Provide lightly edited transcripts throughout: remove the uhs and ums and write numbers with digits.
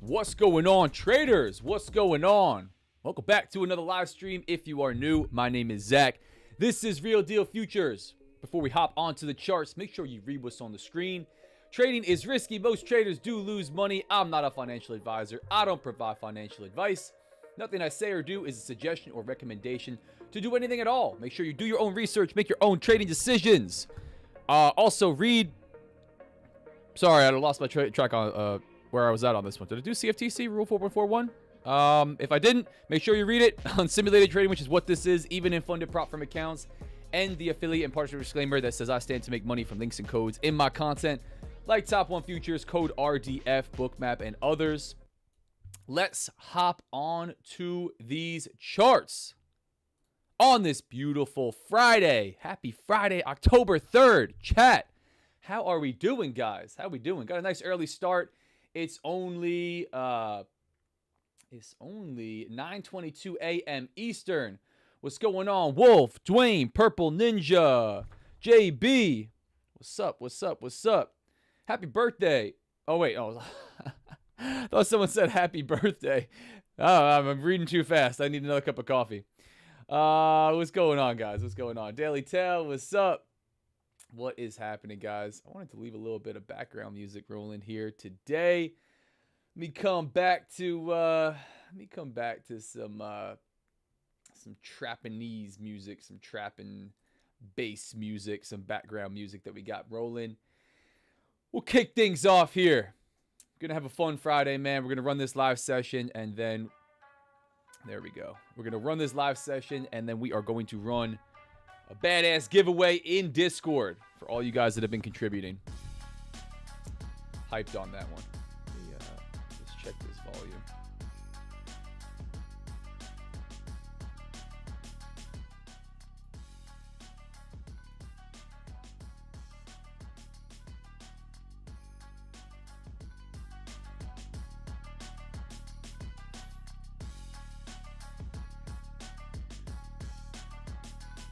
What's going on, traders? What's going on? Welcome back to another live stream. If you are new, my name is Zach. This is Real Deal Futures. Before we hop onto the charts, make sure you read what's on the screen. Trading is risky. Most traders do lose money. I'm not a financial advisor. I don't provide financial advice. Nothing I say or do is a suggestion or recommendation to do anything at all. Make sure you do your own research, make your own trading decisions. Also, read. Sorry, I lost my track on where I was at on this one. Did I do CFTC Rule 4.41? If I didn't, make sure you read it on simulated trading, which is what this is, even in funded prop firm accounts, and the affiliate and partnership disclaimer that says I stand to make money from links and codes in my content, like Top 1 Futures, code RDF, Bookmap, and others. Let's hop on to these charts on this beautiful Friday. Happy Friday, October 3rd. Chat, how are we doing, guys? How we doing? Got a nice early start. It's only 9:22 a.m. Eastern. What's going on? Wolf, Dwayne, Purple Ninja, JB. What's up? What's up? What's up? Happy birthday. Oh, wait. Oh, I thought someone said happy birthday. Oh, I'm reading too fast. I need another cup of coffee. What's going on, guys? What's going on? Daily Tell, what's up? What is happening, guys? I wanted to leave a little bit of background music rolling here today. Let me come back to some Trapanese music, some trapping bass music, some background music that we got rolling. We'll kick things off here. Gonna have a fun Friday, man. We're gonna run this live session, and then there we go. We're gonna run this live session, and then we are going to run a badass giveaway in Discord for all you guys that have been contributing. Hyped on that one. Let me just check this volume.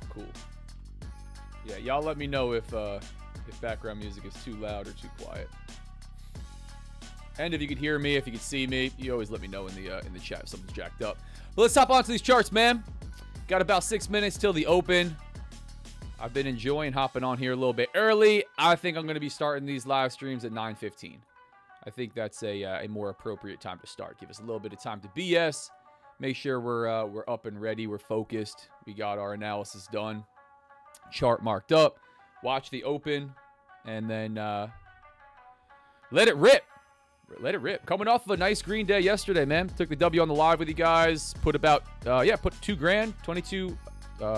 Cool. Yeah, y'all let me know if background music is too loud or too quiet. And if you could hear me, if you could see me, you always let me know in the chat if something's jacked up. But let's hop onto these charts, man. Got about 6 minutes till the open. I've been enjoying hopping on here a little bit early. I think I'm going to be starting these live streams at 9:15. I think that's a more appropriate time to start. Give us a little bit of time to BS. Make sure we're up and ready. We're focused. We got our analysis done. Chart marked up. Watch the open. And then let it rip. Let it rip. Coming off of a nice green day yesterday, man. Took the W on the live with you guys. Put about, put $2,000,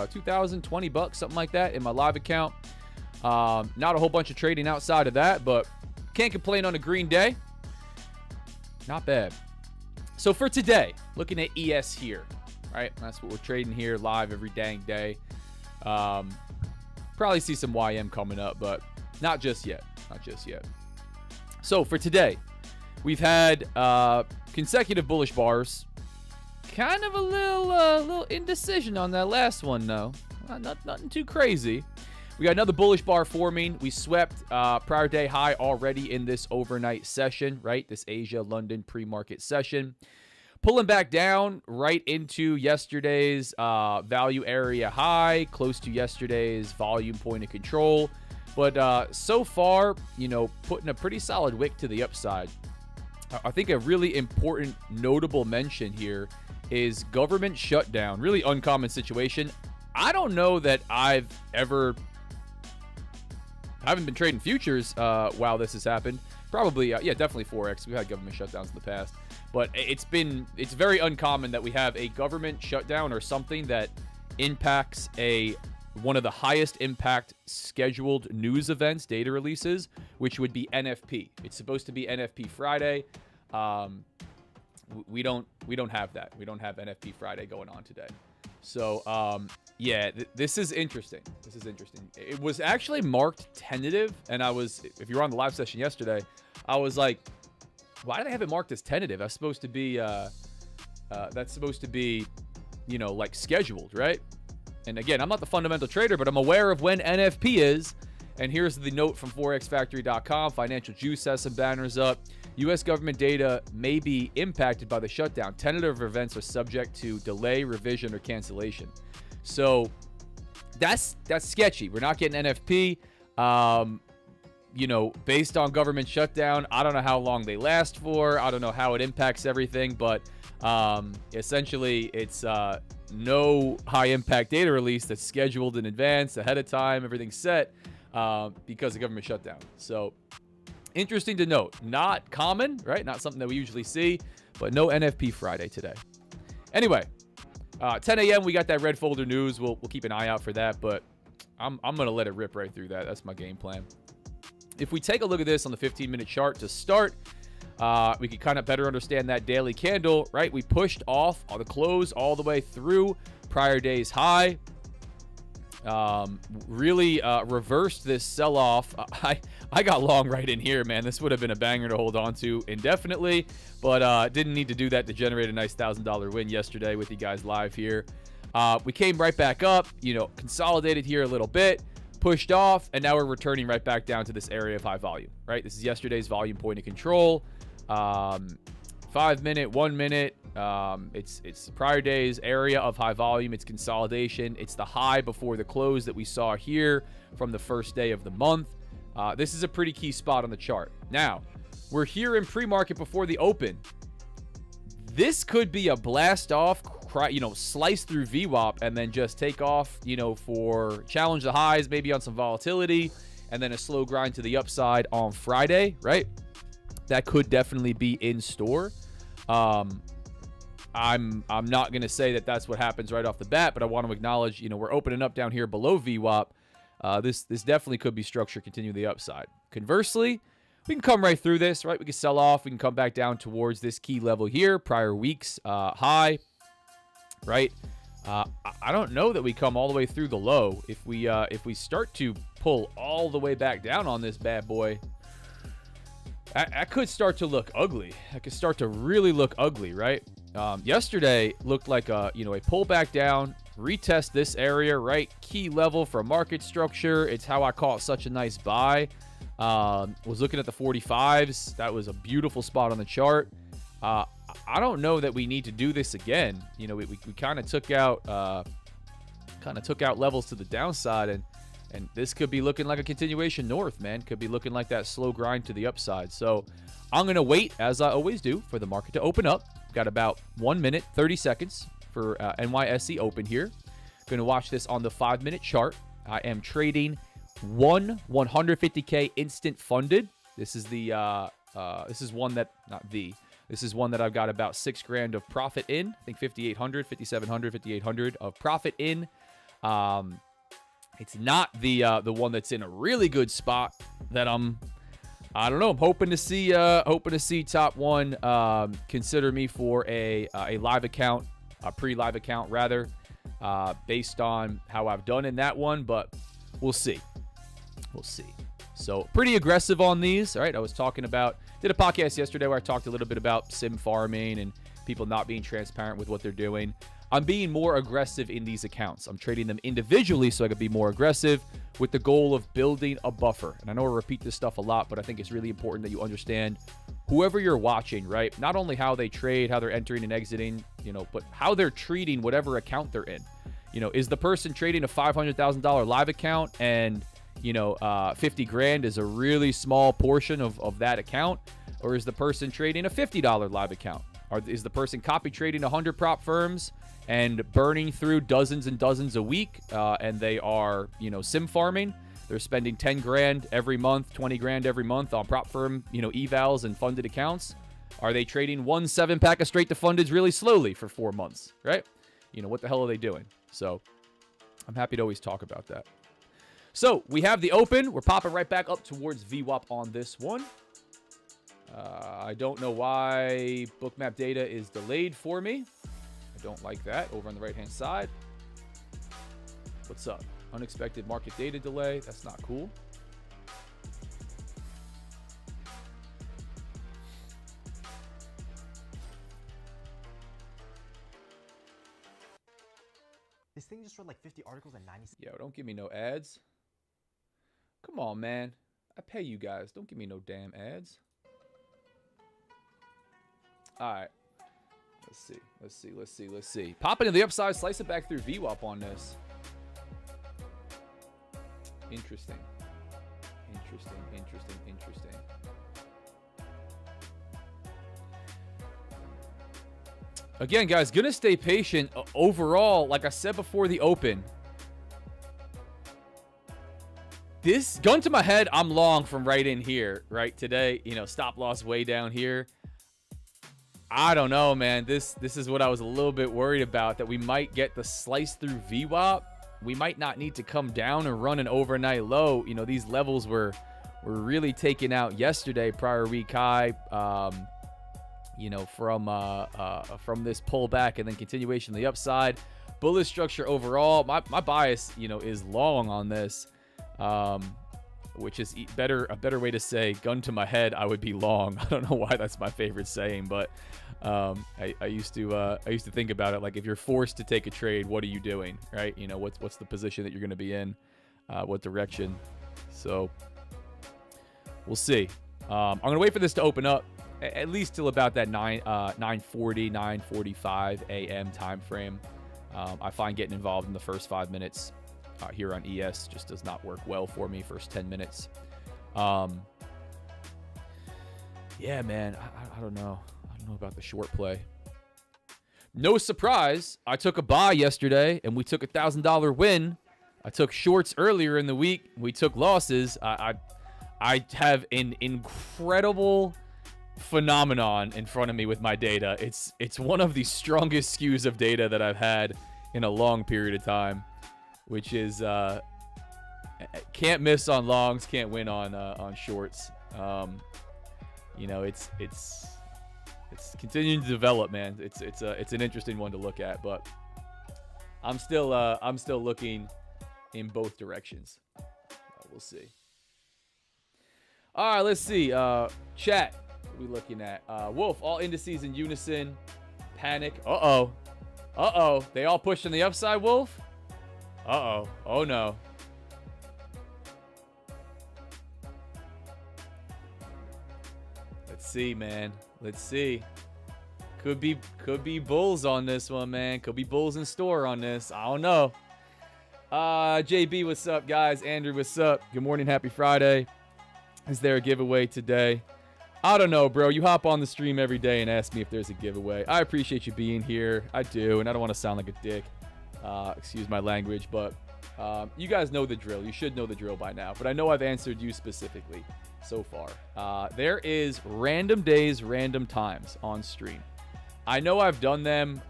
2,000, $20, something like that in my live account. Not a whole bunch of trading outside of that, but can't complain on a green day. Not bad. So for today, looking at ES here, right? That's what we're trading here live every dang day. Probably see some YM coming up, but not just yet. Not just yet. So for today, we've had consecutive bullish bars. Kind of a little indecision on that last one, though. Nothing too crazy. We got another bullish bar forming. We swept prior day high already in this overnight session, right? This Asia-London pre-market session. Pulling back down right into yesterday's value area high, close to yesterday's volume point of control. But so far, putting a pretty solid wick to the upside. I think a really important notable mention here is government shutdown. Really uncommon situation. I don't know that I haven't been trading futures while this has happened. Probably, definitely Forex. We've had government shutdowns in the past. But it's very uncommon that we have a government shutdown or something that impacts one of the highest impact scheduled news events, data releases, which would be NFP. It's supposed to be NFP Friday. We don't have that. We don't have NFP Friday going on today. So, this is interesting. This is interesting. It was actually marked tentative, and if you were on the live session yesterday, I was like, why do they have it marked as tentative? That's supposed to be, like scheduled, right? And again, I'm not the fundamental trader, but I'm aware of when NFP is. And here's the note from forexfactory.com. Financial Juice has some banners up. U.S. government data may be impacted by the shutdown. Tentative events are subject to delay, revision, or cancellation. So that's sketchy. We're not getting NFP. You know, based on government shutdown, I don't know how long they last for. I don't know how it impacts everything, but essentially it's no high impact data release that's scheduled in advance, ahead of time, everything's set because of government shutdown. So interesting to note. Not common, right? Not something that we usually see, but no NFP Friday today. Anyway, 10 a.m. we got that red folder news. We'll keep an eye out for that, but I'm going to let it rip right through that. That's my game plan. If we take a look at this on the 15-minute chart to start, we can kind of better understand that daily candle, right? We pushed off the close all the way through prior day's high. Really reversed this sell-off. I got long right in here, man. This would have been a banger to hold on to indefinitely, but didn't need to do that to generate a nice $1,000 win yesterday with you guys live here. We came right back up, you know, consolidated here a little bit, pushed off, and now we're returning right back down to this area of high volume, right? This is yesterday's volume point of control. 5 minute, 1 minute. It's prior day's area of high volume. It's consolidation. It's the high before the close that we saw here from the first day of the month. This is a pretty key spot on the chart. Now, we're here in pre-market before the open. This could be a blast off, you know, slice through VWAP and then just take off, you know, for challenge the highs, maybe on some volatility, and then a slow grind to the upside on Friday, right? That could definitely be in store. I'm not going to say that that's what happens right off the bat, but I want to acknowledge, you know, we're opening up down here below VWAP. This definitely could be structure continue the upside. Conversely, we can come right through this, right? We can sell off. We can come back down towards this key level here, prior week's high, right? I don't know that we come all the way through the low. If we start to pull all the way back down on this bad boy, that could start to look ugly. That could start to really look ugly, right? Yesterday looked like a pullback down, retest this area, right? Key level for market structure. It's how I call it such a nice buy. Was looking at the 45s. That was a beautiful spot on the chart. I don't know that we need to do this again. You know, we kind of took out levels to the downside, and this could be looking like a continuation north, man. Could be looking like that slow grind to the upside. So I'm going to wait, as I always do, for the market to open up. Got about 1 minute, 30 seconds for NYSE open here. Going to watch this on the 5-minute chart. I am trading 150K instant funded. This is the this is one that this is one that I've got about $6,000 of profit in. I think 5,800, 5,700, 5,800 of profit in. It's not the one that's in a really good spot that I don't know. I'm hoping to see Top One consider me for a live account, a pre-live account rather, based on how I've done in that one. But we'll see. We'll see. So pretty aggressive on these. All right. I was talking about, did a podcast yesterday where I talked a little bit about sim farming and people not being transparent with what they're doing. I'm being more aggressive in these accounts. I'm trading them individually so I could be more aggressive with the goal of building a buffer. And I know I repeat this stuff a lot, but I think it's really important that you understand whoever you're watching, right? Not only how they trade, how they're entering and exiting, but how they're treating whatever account they're in. Is the person trading a $500,000 live account and 50 grand is a really small portion of that account? Or is the person trading a $50 live account? Or is the person copy trading 100 prop firms and burning through dozens and dozens a week, and they are, sim farming? They're spending 10 grand every month, 20 grand every month on prop firm, evals and funded accounts. Are they trading 1 7-pack of straight to fundeds really slowly for 4 months, right? What the hell are they doing? So I'm happy to always talk about that. So we have the open. We're popping right back up towards VWAP on this one. I don't know why bookmap data is delayed for me. I don't like that. Over on the right-hand side. What's up? Unexpected market data delay. That's not cool. This thing just read like 50 articles and 90. Yo, don't give me no ads. Come on, man. I pay you guys. Don't give me no damn ads. All right. Let's see. Pop into the upside, slice it back through VWAP on this. Interesting. Again, guys, gonna stay patient. Overall, like I said before the open, this gun to my head, I'm long from right in here, right today. You know, stop loss way down here. I don't know, man. This is what I was a little bit worried about, that we might get the slice through VWAP. We might not need to come down and run an overnight low. You know, these levels were really taken out yesterday, prior week high. You know, from this pullback and then continuation of the upside. Bullish structure overall. My bias, you know, is long on this, which is a better way to say gun to my head, I would be long. I don't know why that's my favorite saying, but I used to think about it like, if you're forced to take a trade, what are you doing, right? You know, what's the position that you're going to be in, what direction. So we'll see. I'm going to wait for this to open up at least till about that 9:40, 9:45 a.m. time frame. I find getting involved in the first 5 minutes here on ES just does not work well for me. First 10 minutes. Yeah, man, I don't know. I don't know about the short play. No surprise, I took a buy yesterday and we took $1,000 win. I took shorts earlier in the week. We took losses. I have an incredible phenomenon in front of me with my data. It's one of the strongest skews of data that I've had in a long period of time, which is can't miss on longs, can't win on shorts. You know, it's continuing to develop, man. It's an interesting one to look at, but I'm still looking in both directions. We'll see. All right, let's see. Chat. What are we looking at? Wolf, all indices in unison. Panic. Uh-oh. They all pushed on the upside, Wolf? Uh-oh. Oh, no. Let's see, man. Let's see. Could be bulls on this one, man. Could be bulls in store on this. I don't know. JB, what's up, guys? Andrew, what's up? Good morning. Happy Friday. Is there a giveaway today? I don't know, bro. You hop on the stream every day and ask me if there's a giveaway. I appreciate you being here. I do, and I don't want to sound like a dick. Excuse my language, but you guys know the drill. You should know the drill by now, but I know I've answered you specifically so far. There is random days, random times on stream. I know I've done them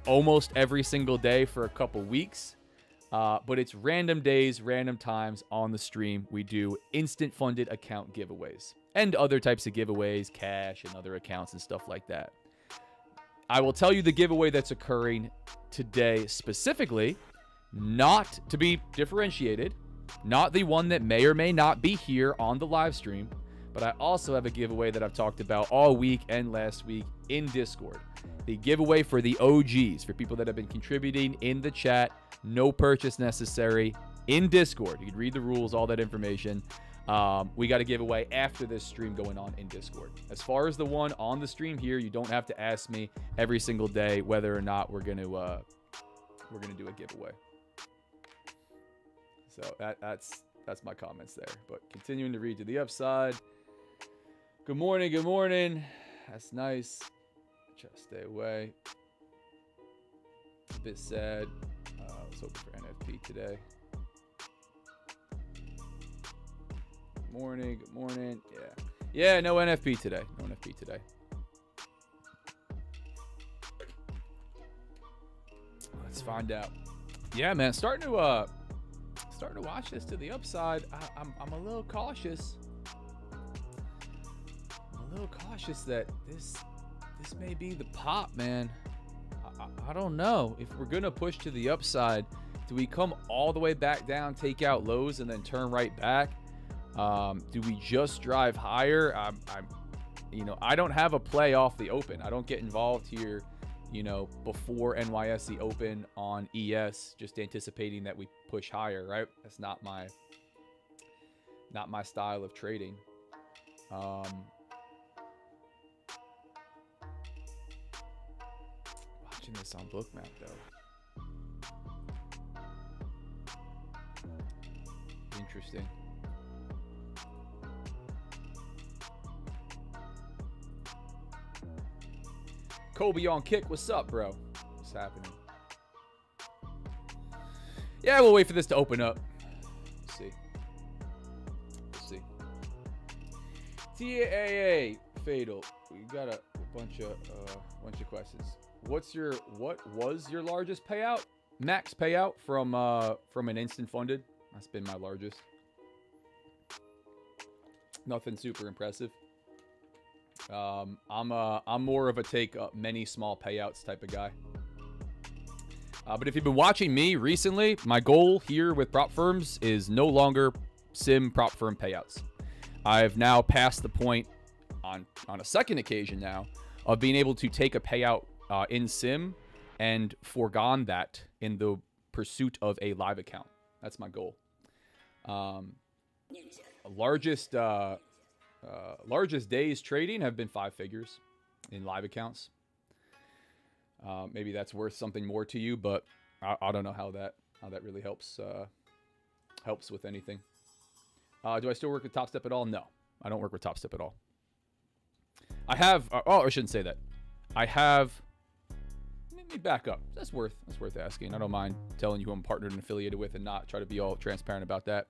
almost every single day for a couple weeks, but it's random days, random times on the stream. We do instant funded account giveaways and other types of giveaways, cash and other accounts and stuff like that. I will tell you the giveaway that's occurring today specifically, not to be differentiated, not the one that may or may not be here on the live stream, but I also have a giveaway that I've talked about all week and last week in Discord. The giveaway for the OGs, for people that have been contributing in the chat, no purchase necessary, in Discord. You can read the rules, all that information. We got a giveaway after this stream going on in Discord. As far as the one on the stream here, you don't have to ask me every single day whether or not we're gonna do a giveaway. So that's my comments there. But continuing to read to the upside. Good morning. Good morning. That's nice. Try to stay away. A bit sad. I was hoping for NFP today. Good morning. Good morning. Yeah, no NFP today. No NFP today. Let's find out. Yeah, man, starting to watch this to the upside. I'm a little cautious. That this may be the pop, man. I don't know if we're gonna push to the upside. Do we come all the way back down, take out lows, and then turn right back? Do we just drive higher? I don't have a play off the open. I don't get involved here, before NYSE open on ES, just anticipating that we push higher, right? That's not my watching this on Bookmap though. Interesting. Kobe on kick. What's up, bro? What's happening? Yeah, we'll wait for this to open up. Let's see. Let's see. TAA Fatal. We got a bunch of questions. What was your largest payout? Max payout from an instant funded. That's been my largest. Nothing super impressive. I'm more of a take many small payouts type of guy. But if you've been watching me recently, my goal here with prop firms is no longer sim prop firm payouts. I've now passed the point on a second occasion now of being able to take a payout in sim and foregone that in the pursuit of a live account. That's my goal. Largest days trading have been 5 figures in live accounts. Maybe that's worth something more to you, but I don't know how that really helps with anything. Do I still work with Top Step at all? No, I don't work with Top Step at all. I have. I shouldn't say that. I have. Let me back up. That's worth asking. I don't mind telling you who I'm partnered and affiliated with, and not try to be all transparent about that.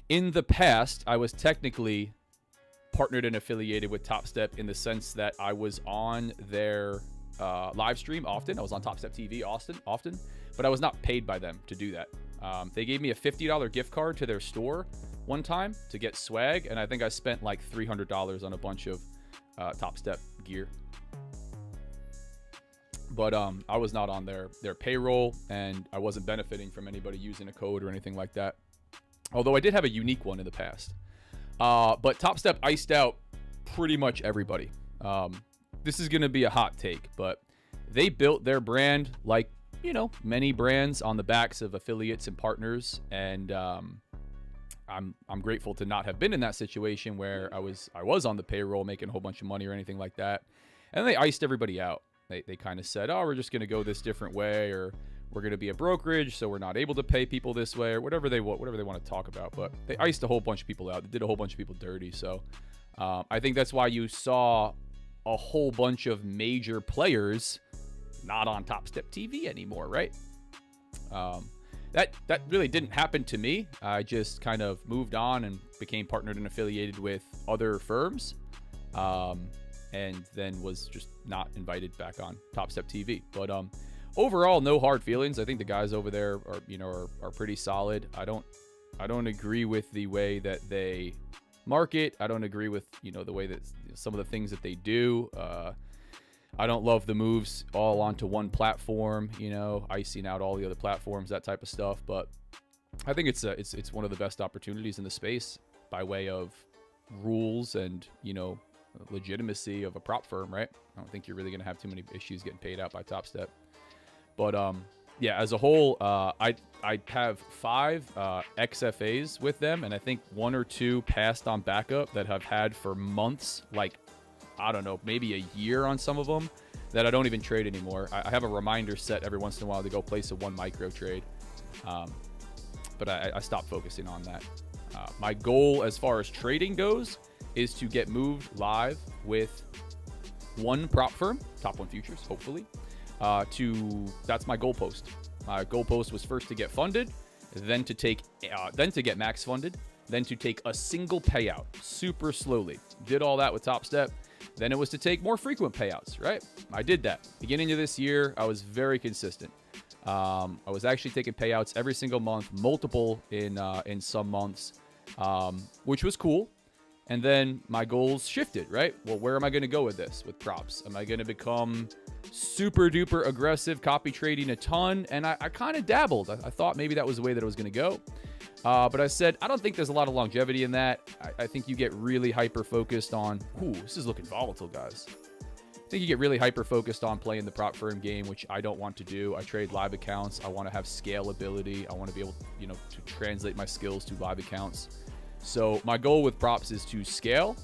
In the past, I was technically partnered and affiliated with Top Step in the sense that I was on their live stream often. I was on Top Step TV often, but I was not paid by them to do that. They gave me a $50 gift card to their store one time to get swag, and I think I spent like $300 on a bunch of Top Step gear. But I was not on their payroll, and I wasn't benefiting from anybody using a code or anything like that. Although I did have a unique one in the past. But Top Step iced out pretty much everybody. This is going to be a hot take, but they built their brand like, many brands on the backs of affiliates and partners. And I'm grateful to not have been in that situation where I was on the payroll making a whole bunch of money or anything like that. And they iced everybody out. They kind of said, oh, we're just going to go this different way, or we're going to be a brokerage, so we're not able to pay people this way, or whatever they want to talk about. But they iced a whole bunch of people out. They did a whole bunch of people dirty. So I think that's why you saw a whole bunch of major players not on Top Step TV anymore, right? That really didn't happen to me. I just kind of moved on and became partnered and affiliated with other firms, and then was just not invited back on Top Step TV. But overall, no hard feelings. I think the guys over there are pretty solid. I don't agree with the way that they market. I don't agree with the way that some of the things that they do. I don't love the moves all onto one platform, icing out all the other platforms, that type of stuff. But I think it's one of the best opportunities in the space by way of rules and legitimacy of a prop firm, right? I don't think you're really going to have too many issues getting paid out by Top Step. But yeah, as a whole, I have 5 XFAs with them, and I think 1 or 2 passed on backup that I've had for months, like, I don't know, maybe a year on some of them, that I don't even trade anymore. I have a reminder set every once in a while to go place a 1 micro trade, but I stopped focusing on that. My goal as far as trading goes is to get moved live with 1 prop firm, Top 1 Futures, hopefully. That's my goalpost. My goalpost was first to get funded, then to get max funded, then to take a single payout super slowly. Did all that with Top Step. Then it was to take more frequent payouts, right? I did that. Beginning of this year, I was very consistent. I was actually taking payouts every single month, multiple in some months, which was cool. And then my goals shifted, right? Well, where am I going to go with this, with props? Am I going to become super duper aggressive, copy trading a ton? And I kind of dabbled. I thought maybe that was the way that it was going to go. But I said, I don't think there's a lot of longevity in that. I think you get really hyper-focused on... Ooh, this is looking volatile, guys. I think you get really hyper-focused on playing the prop firm game, which I don't want to do. I trade live accounts. I want to have scalability. I want to be able, to translate my skills to live accounts. So my goal with props is to scale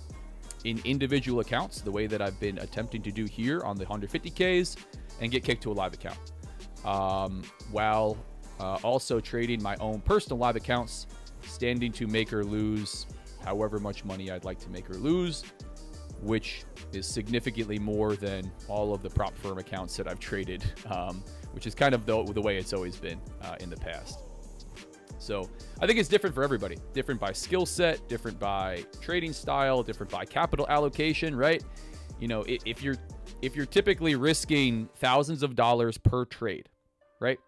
in individual accounts, the way that I've been attempting to do here on the 150Ks, and get kicked to a live account. While also trading my own personal live accounts, standing to make or lose however much money I'd like to make or lose, which is significantly more than all of the prop firm accounts that I've traded, which is kind of the way it's always been in the past. So I think it's different for everybody. Different by skill set, different by trading style, different by capital allocation, right? You know, if you're typically risking thousands of dollars per trade, right?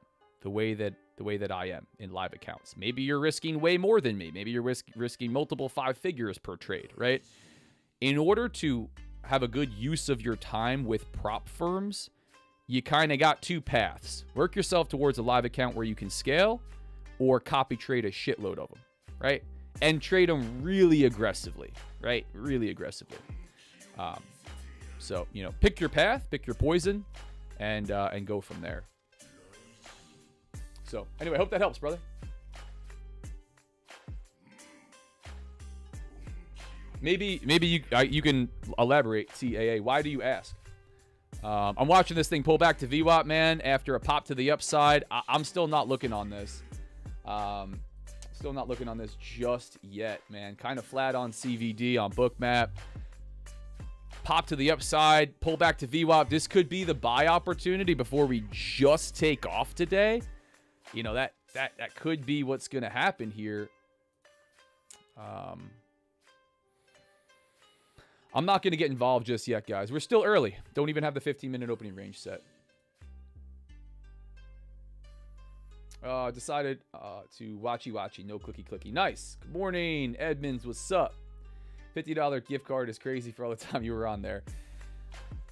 The way that I am in live accounts. Maybe you're risking way more than me. Maybe you're risking multiple 5 figures per trade, right? In order to have a good use of your time with prop firms, you kind of got 2 paths. Work yourself towards a live account where you can scale, or copy trade a shitload of them, right? And trade them really aggressively, right? Really aggressively. So, you know, pick your path, pick your poison, and go from there. So, anyway, hope that helps, brother. Maybe you can elaborate, CAA. Why do you ask? I'm watching this thing pull back to VWAP, man, after a pop to the upside. I'm still not looking on this. Still not looking on this just yet, man. Kind of flat on CVD, on Bookmap. Pop to the upside, pull back to VWAP. This could be the buy opportunity before we just take off today. You know, that could be what's going to happen here. I'm not going to get involved just yet, guys. We're still early. Don't even have the 15-minute opening range set. Decided to watchy, no clicky. Nice. Good morning, Edmonds. What's up? $50 gift card is crazy for all the time you were on there.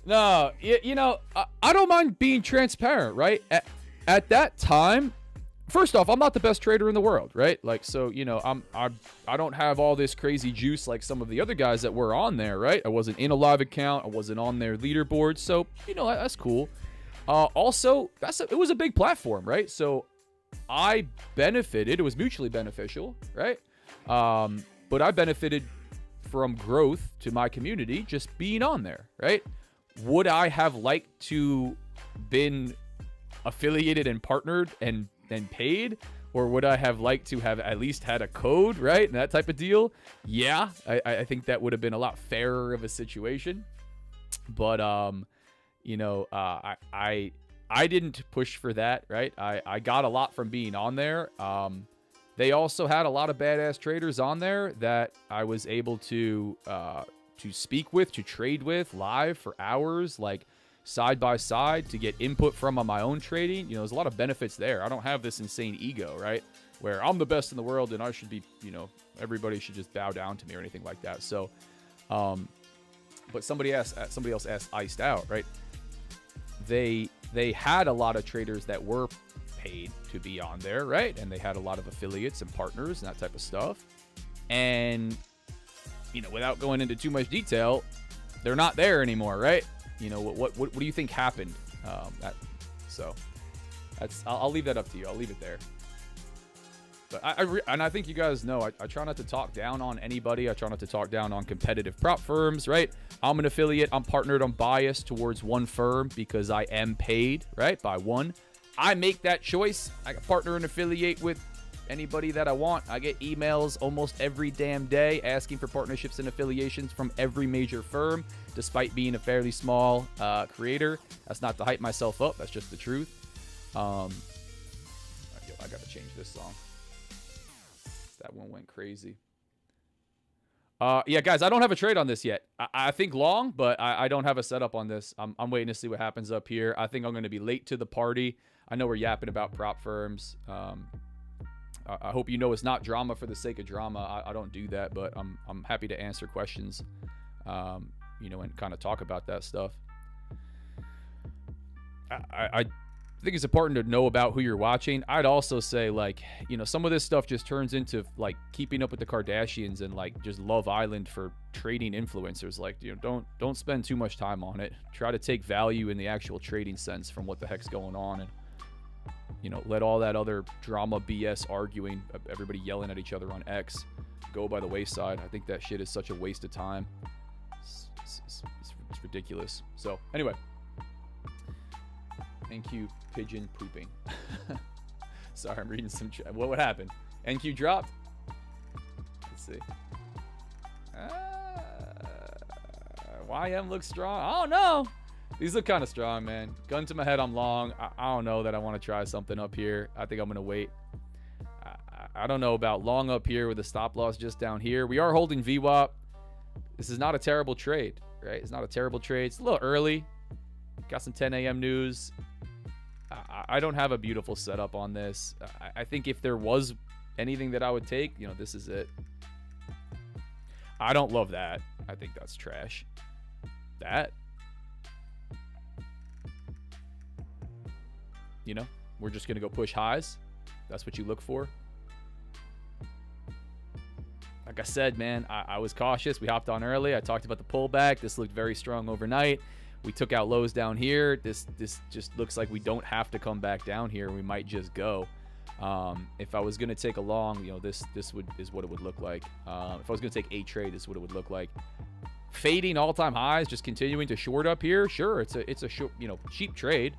No, you know, I don't mind being transparent, right? At that time, first off, I'm not the best trader in the world, right? Like, so, you know, I don't have all this crazy juice like some of the other guys that were on there, right? I wasn't in a live account. I wasn't on their leaderboard. So, you know, that's cool. Also, it was a big platform, right? So I benefited. It was mutually beneficial, right? But I benefited from growth to my community just being on there, right? Would I have liked to been affiliated and partnered and paid, or would I have liked to have at least had a code, right? And that type of deal. Yeah, I think that would have been a lot fairer of a situation. But you know, I didn't push for that, right? I got a lot from being on there. They also had a lot of badass traders on there that I was able to speak with, to trade with live for hours, like side by side, to get input from on my own trading. You know, there's a lot of benefits there. I don't have this insane ego, right? Where I'm the best in the world and I should be, you know, everybody should just bow down to me or anything like that. So, but somebody else asked Iced Out, right? They had a lot of traders that were paid to be on there, right? And they had a lot of affiliates and partners and that type of stuff. And, you know, without going into too much detail, they're not there anymore, right? You know, what do you think happened? I'll leave that up to you. I'll leave it there. But I think you guys know, I try not to talk down on anybody. I try not to talk down on competitive prop firms, right? I'm an affiliate. I'm partnered. I'm biased towards one firm because I am paid, right, by one. I make that choice. I can partner and affiliate with anybody that I want. I get emails almost every damn day asking for partnerships and affiliations from every major firm, despite being a fairly small creator. That's not to hype myself up. That's just the truth. I got to change this song. That one went crazy. Yeah, guys, I don't have a trade on this yet. I think long, but I don't have a setup on this. I'm waiting to see what happens up here. I think I'm going to be late to the party. I know we're yapping about prop firms. I hope you know it's not drama for the sake of drama. I don't do that, but I'm happy to answer questions, you know, and kind of talk about that stuff. I think it's important to know about who you're watching. I'd also say, like, you know, some of this stuff just turns into like keeping up with the Kardashians and like just Love Island for trading influencers. Like, you know, don't spend too much time on it. Try to take value in the actual trading sense from what the heck's going on, and, you know, let all that other drama BS arguing, everybody yelling at each other on X, go by the wayside. I think that shit is such a waste of time. It's ridiculous. So anyway, NQ pigeon pooping. Sorry, I'm reading some chat. What would happen? NQ dropped. Let's see. YM looks strong. I don't know. These look kind of strong, man. Gun to my head, I'm long. I don't know that I want to try something up here. I think I'm going to wait. I don't know about long up here with a stop loss just down here. We are holding VWAP. This is not a terrible trade, right? It's not a terrible trade. It's a little early. Got some 10 a.m. news. I don't have a beautiful setup on this. I think if there was anything that I would take, you know, this is it. I don't love that. I think that's trash. That. You know, we're just going to go push highs. That's what you look for. Like I said, man, I was cautious. We hopped on early. I talked about the pullback. This looked very strong overnight. We took out lows down here. This just looks like we don't have to come back down here. We might just go. If I was going to take a long, you know, this is what it would look like. If I was going to take a trade, this is what it would look like. Fading all-time highs, just continuing to short up here. Sure, it's a short, you know, cheap trade,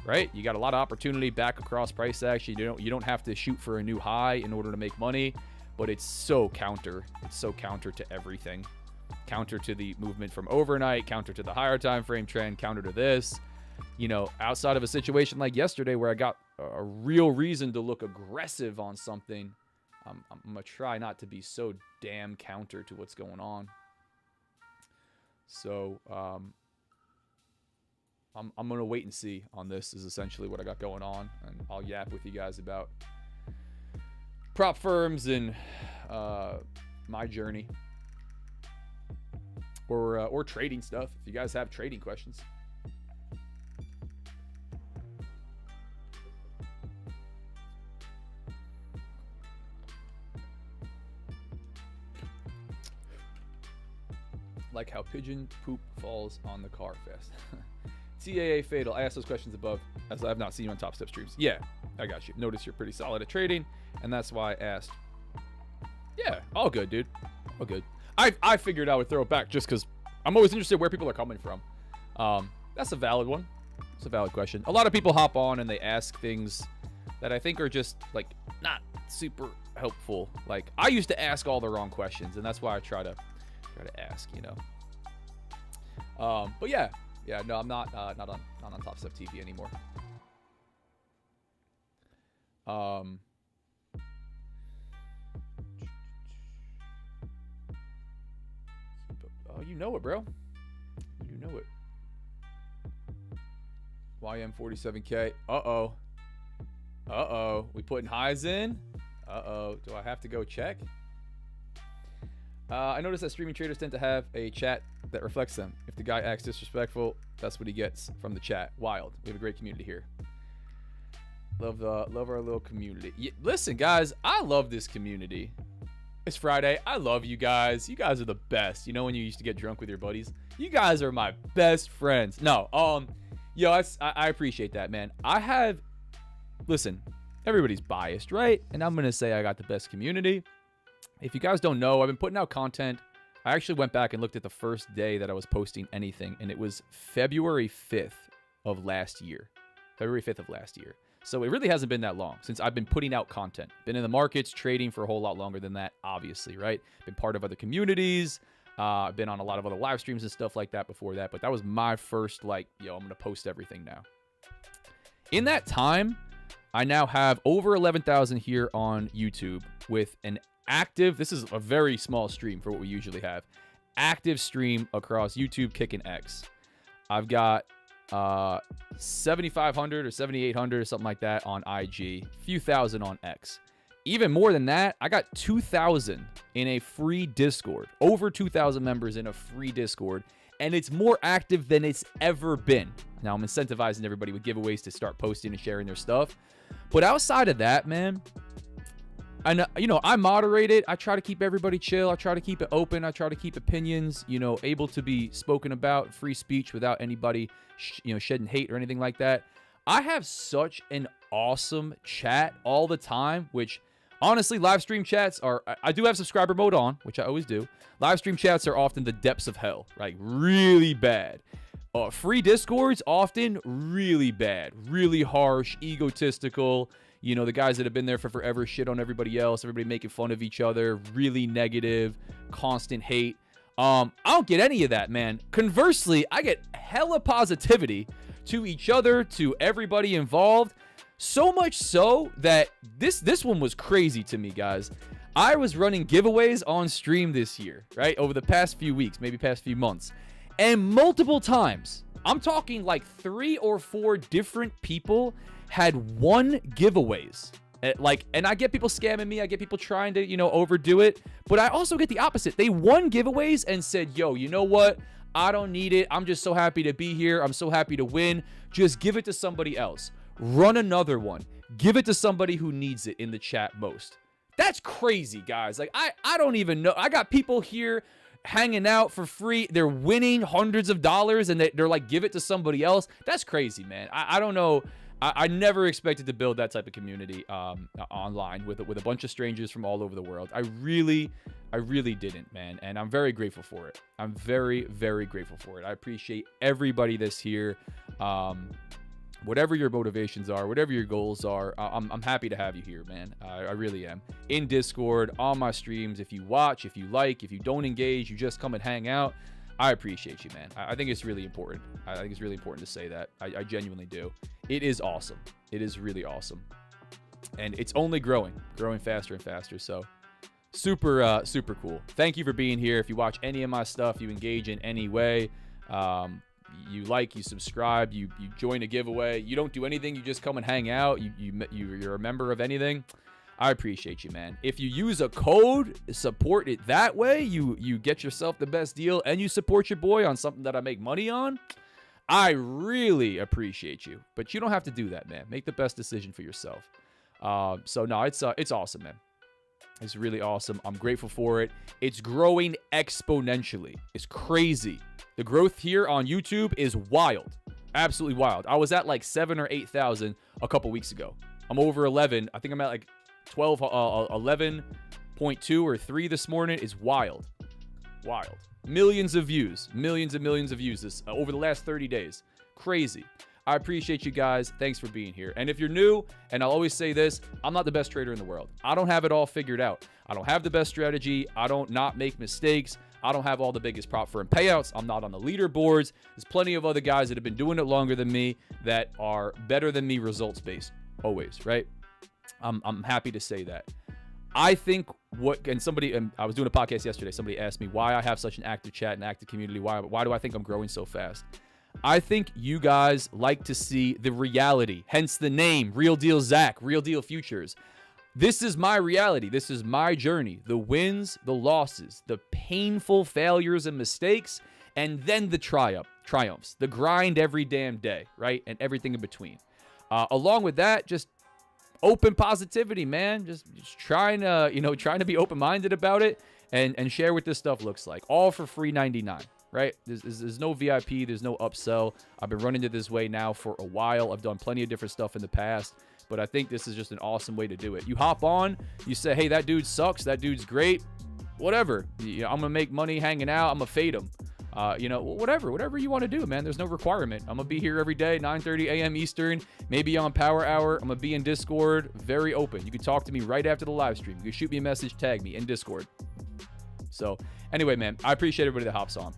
right? You got a lot of opportunity back across price action. You don't have to shoot for a new high in order to make money, but it's so counter. It's so counter to everything. Counter to the movement from overnight, counter to the higher time frame trend, counter to this. You know, outside of a situation like yesterday where I got a real reason to look aggressive on something, I'm going to try not to be so damn counter to what's going on. So, I'm going to wait and see on this is essentially what I got going on. And I'll yap with you guys about prop firms and my journey. Or trading stuff. If you guys have trading questions. Like how pigeon poop falls on the car fast. TAA Fatal. I asked those questions above as I have not seen you on Top Step streams. Yeah, I got you. Notice you're pretty solid at trading, and that's why I asked. Yeah, all good, dude. All good. I figured I would throw it back just because I'm always interested where people are coming from. That's a valid one. It's a valid question. A lot of people hop on and they ask things that I think are just like not super helpful. Like I used to ask all the wrong questions, and that's why I try to ask, you know. But yeah, no, I'm not on Top Step TV anymore. Oh, you know it, bro. You know it. YM 47K. Uh-oh. We putting highs in? Uh-oh. Do I have to go check? I noticed that streaming traders tend to have a chat that reflects them. If the guy acts disrespectful, that's what he gets from the chat. Wild. We have a great community here. Love our little community. Yeah, listen, guys, I love this community. It's Friday. I love you guys. You guys are the best. You know when you used to get drunk with your buddies? You guys are my best friends. No, yo, I appreciate that, man. Listen, everybody's biased, right? And I'm going to say I got the best community. If you guys don't know, I've been putting out content. I actually went back and looked at the first day that I was posting anything, and it was February 5th of last year. February 5th of last year. So it really hasn't been that long since I've been putting out content. Been in the markets, trading for a whole lot longer than that, obviously, right? Been part of other communities. I've been on a lot of other live streams and stuff like that before that. But that was my first, like, yo, I'm going to post everything now. In that time, I now have over 11,000 here on YouTube with an active, this is a very small stream for what we usually have, active stream across YouTube, Kick, and X. I've got 7,500 or 7,800 or something like that on IG, few thousand on X. Even more than that, I got 2,000 in a free Discord, over 2,000 members in a free Discord, and it's more active than it's ever been. Now I'm incentivizing everybody with giveaways to start posting and sharing their stuff, but outside of that, man, and you know, I moderate it. I try to keep everybody chill. I try to keep it open. I try to keep opinions, you know, able to be spoken about, free speech without anybody, shedding hate or anything like that. I have such an awesome chat all the time, which Honestly, live stream chats are, I do have subscriber mode on, which I always do. Live stream chats are often the depths of hell, like really bad. Free Discords, often really bad, really harsh, egotistical. You know, the guys that have been there for forever shit on everybody else, everybody making fun of each other, really negative, constant hate. I don't get any of that, man. Conversely, I get hella positivity to each other, to everybody involved. So much so that this one was crazy to me, guys. I was running giveaways on stream this year, right? Over the past few weeks, maybe past few months. And multiple times, I'm talking like 3 or 4 different people had won giveaways. And I get people scamming me. I get people trying to, overdo it. But I also get the opposite. They won giveaways and said, yo, you know what? I don't need it. I'm just so happy to be here. I'm so happy to win. Just give it to somebody else. Run another one. Give it to somebody who needs it in the chat most. That's crazy, guys. Like, I don't even know. I got people here hanging out for free. They're winning hundreds of dollars, and they're like, give it to somebody else. That's crazy, man. I don't know. I never expected to build that type of community online with a bunch of strangers from all over the world. I really didn't, man. And I'm very grateful for it. I'm very, very grateful for it. I appreciate everybody that's here. Whatever your motivations are, whatever your goals are, I'm happy to have you here, man. I really am. In Discord, on my streams, if you watch, if you like, if you don't engage, you just come and hang out, I appreciate you, man. I think it's really important. I think it's really important to say that. I genuinely do. It is awesome. It is really awesome. And it's only growing faster and faster. So super cool. Thank you for being here. If you watch any of my stuff, you engage in any way, you like, you subscribe, you join a giveaway, you don't do anything, you just come and hang out, you're a member of anything, I appreciate you, man. If you use a code, support it that way, you get yourself the best deal, and you support your boy on something that I make money on, I really appreciate you. But you don't have to do that, man. Make the best decision for yourself. So no, it's awesome, man. It's really awesome. I'm grateful for it. It's growing exponentially. It's crazy. The growth here on YouTube is wild. Absolutely wild. I was at like 7,000 or 8,000 a couple weeks ago. I'm over 11. I think I'm at like 11.2 or 3 this morning. It's wild. Wild. Millions of views. Millions and millions of views over the last 30 days. Crazy. I appreciate you guys. Thanks for being here. And if you're new, and I'll always say this, I'm not the best trader in the world. I don't have it all figured out. I don't have the best strategy. I don't not make mistakes. I don't have all the biggest prop firm payouts. I'm not on the leaderboards. There's plenty of other guys that have been doing it longer than me that are better than me results-based. Always, right? I'm happy to say that. I think I was doing a podcast yesterday. Somebody asked me why I have such an active chat and active community. Why do I think I'm growing so fast? I think you guys like to see the reality, hence the name, Real Deal Zach, Real Deal Futures. This is my reality. This is my journey. The wins, the losses, the painful failures and mistakes, and then the triumphs, the grind every damn day, right? And everything in between. Along with that, just open positivity, man. Just trying to be open-minded about it and share what this stuff looks like. All for free 99. Right? There's no VIP. There's no upsell. I've been running it this way now for a while. I've done plenty of different stuff in the past, but I think this is just an awesome way to do it. You hop on, you say, hey, that dude sucks. That dude's great. Whatever. I'm going to make money hanging out. I'm going to fade him. Whatever you want to do, man. There's no requirement. I'm going to be here every day, 9:30 a.m. Eastern, maybe on Power Hour. I'm going to be in Discord. Very open. You can talk to me right after the live stream. You can shoot me a message, tag me in Discord. So anyway, man, I appreciate everybody that hops on.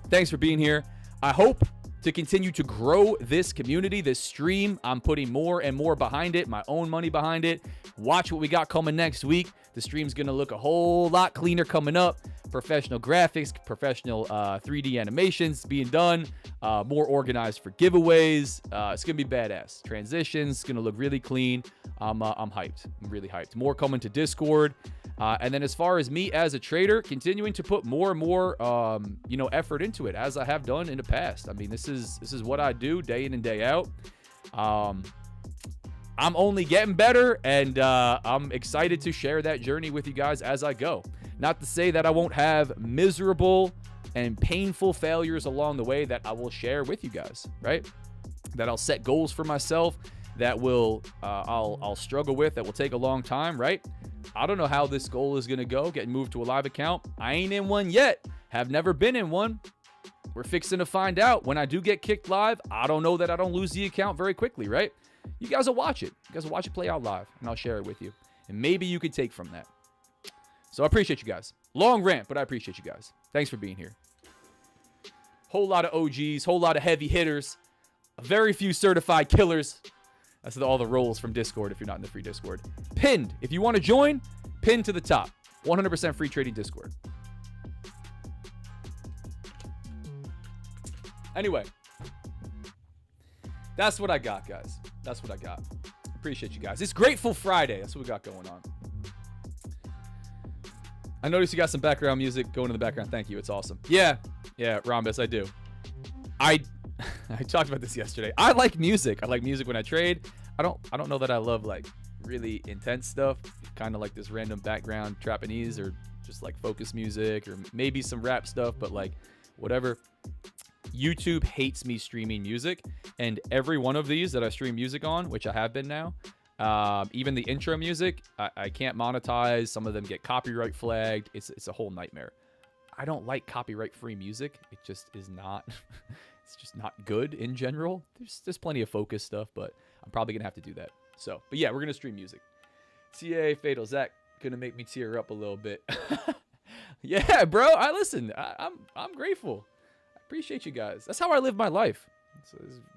Thanks for being here. I hope to continue to grow this community, this stream. I'm putting more and more behind it, my own money behind it. Watch what we got coming next week. The stream's going to look a whole lot cleaner coming up. Professional graphics, professional 3D animations being done, more organized for giveaways. It's going to be badass. Transitions, going to look really clean. I'm hyped. I'm really hyped. More coming to Discord. And then as far as me as a trader, continuing to put more and more, effort into it as I have done in the past. I mean, this is what I do day in and day out. I'm only getting better, and I'm excited to share that journey with you guys as I go. Not to say that I won't have miserable and painful failures along the way that I will share with you guys, right? That I'll set goals for myself that will I'll struggle with, that will take a long time, right? I don't know how this goal is going to go, getting moved to a live account. I ain't in one yet. Have never been in one. We're fixing to find out. When I do get kicked live, I don't know that I don't lose the account very quickly, right? You guys will watch it. You guys will watch it play out live, and I'll share it with you. And maybe you could take from that. So I appreciate you guys. Long rant, but I appreciate you guys. Thanks for being here. Whole lot of OGs, whole lot of heavy hitters, very few certified killers. That's all the roles from Discord if you're not in the free Discord. Pinned. If you want to join, pinned to the top. 100% free trading Discord. Anyway, that's what I got, guys. That's what I got. Appreciate you guys. It's Grateful Friday. That's what we got going on. I noticed you got some background music going in the background. Thank you. It's awesome. Yeah, Rhombus, I do. I talked about this yesterday. I like music. I like music when I trade. I don't know that I love like really intense stuff. Kind of like this random background Japanese or just like focus music or maybe some rap stuff, but like whatever. YouTube hates me streaming music, and every one of these that I stream music on, which I have been now, even the intro music, I can't monetize. Some of them get copyright flagged. It's a whole nightmare. I don't like copyright free music. It just is not. It's just not good in general. There's plenty of focus stuff, but I'm probably gonna have to do that. So, but yeah, we're gonna stream music. TA Fatal Zach gonna make me tear up a little bit. Yeah, bro. I'm grateful. I appreciate you guys. That's how I live my life. It's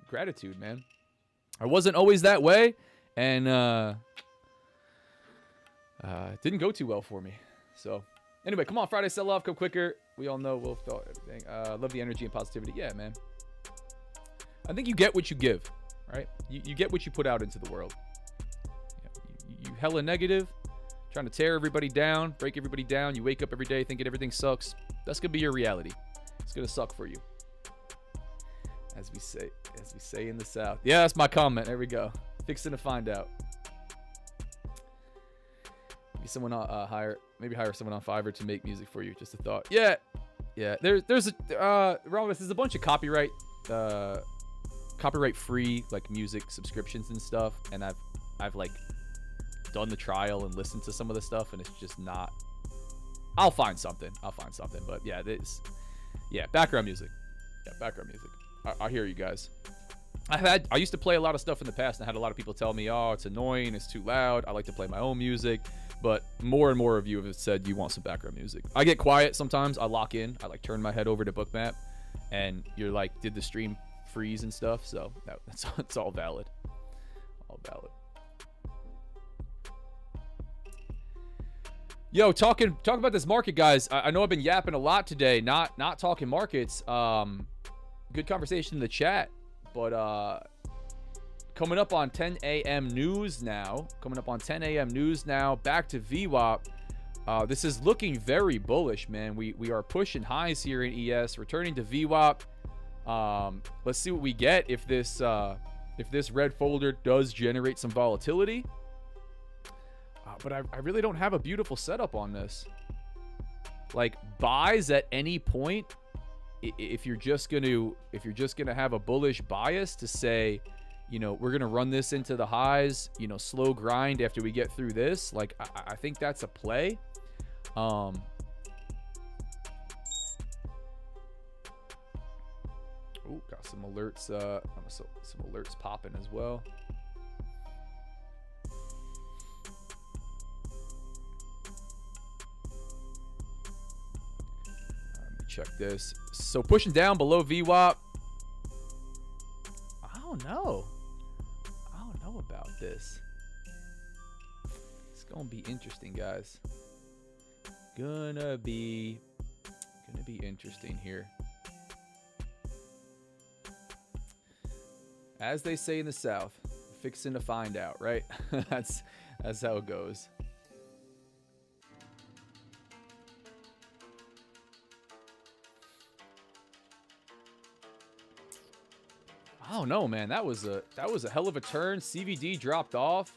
gratitude, man. I wasn't always that way, and it didn't go too well for me. So anyway, come on, Friday sell off, come quicker. We all know Wolf thought everything. Love the energy and positivity. Yeah, man. I think you get what you give, right? You get what you put out into the world. You hella negative, trying to tear everybody down, break everybody down. You wake up every day thinking everything sucks. That's gonna be your reality. It's gonna suck for you, as we say in the South. Yeah, that's my comment. There we go. Fixing to find out. Maybe someone hire someone on Fiverr to make music for you. Just a thought. Yeah. There's a bunch of copyright free like music subscriptions and stuff, and I've like done the trial and listened to some of the stuff, and it's just not. I'll find something, but yeah, background music. Yeah, background music. I hear you guys. I used to play a lot of stuff in the past, and I had a lot of people tell me, oh, it's annoying, it's too loud. I like to play my own music, but more and more of you have said you want some background music. I get quiet sometimes. I lock in. I like turn my head over to Bookmap, and you're like, did the stream freeze and stuff? So it's all valid. All valid. Yo, talk about this market, guys. I know I've been yapping a lot today, not talking markets. Good conversation in the chat, but coming up on 10 a.m. news now. Back to VWAP. This is looking very bullish, man. We are pushing highs here in ES, returning to VWAP. Let's see what we get if this red folder does generate some volatility. But I really don't have a beautiful setup on this. Like buys at any point, if you're just gonna have a bullish bias to say, we're gonna run this into the highs, slow grind after we get through this. Like I think that's a play. Ooh, got some alerts. Some alerts popping as well. Check this. So pushing down below VWAP. I don't know about this. It's gonna be interesting, guys. Gonna be interesting here. As they say in the South, fixing to find out, right? that's how it goes. I don't know, man. That was a hell of a turn. CVD dropped off.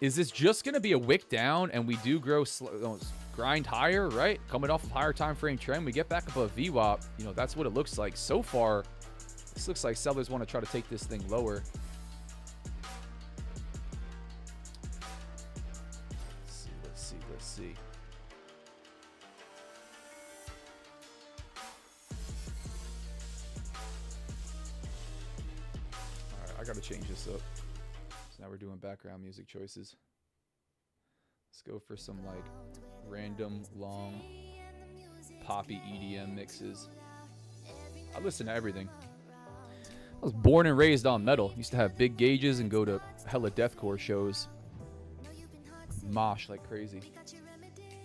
Is this just gonna be a wick down and we do grind higher, right? Coming off of higher time frame trend, we get back above VWAP. That's what it looks like so far. This looks like sellers want to try to take this thing lower. gotta change this up. So now we're doing background music choices. Let's go for some like random long poppy EDM mixes. I listen to everything. I was born and raised on metal. Used to have big gauges and go to hella deathcore shows. Mosh like crazy.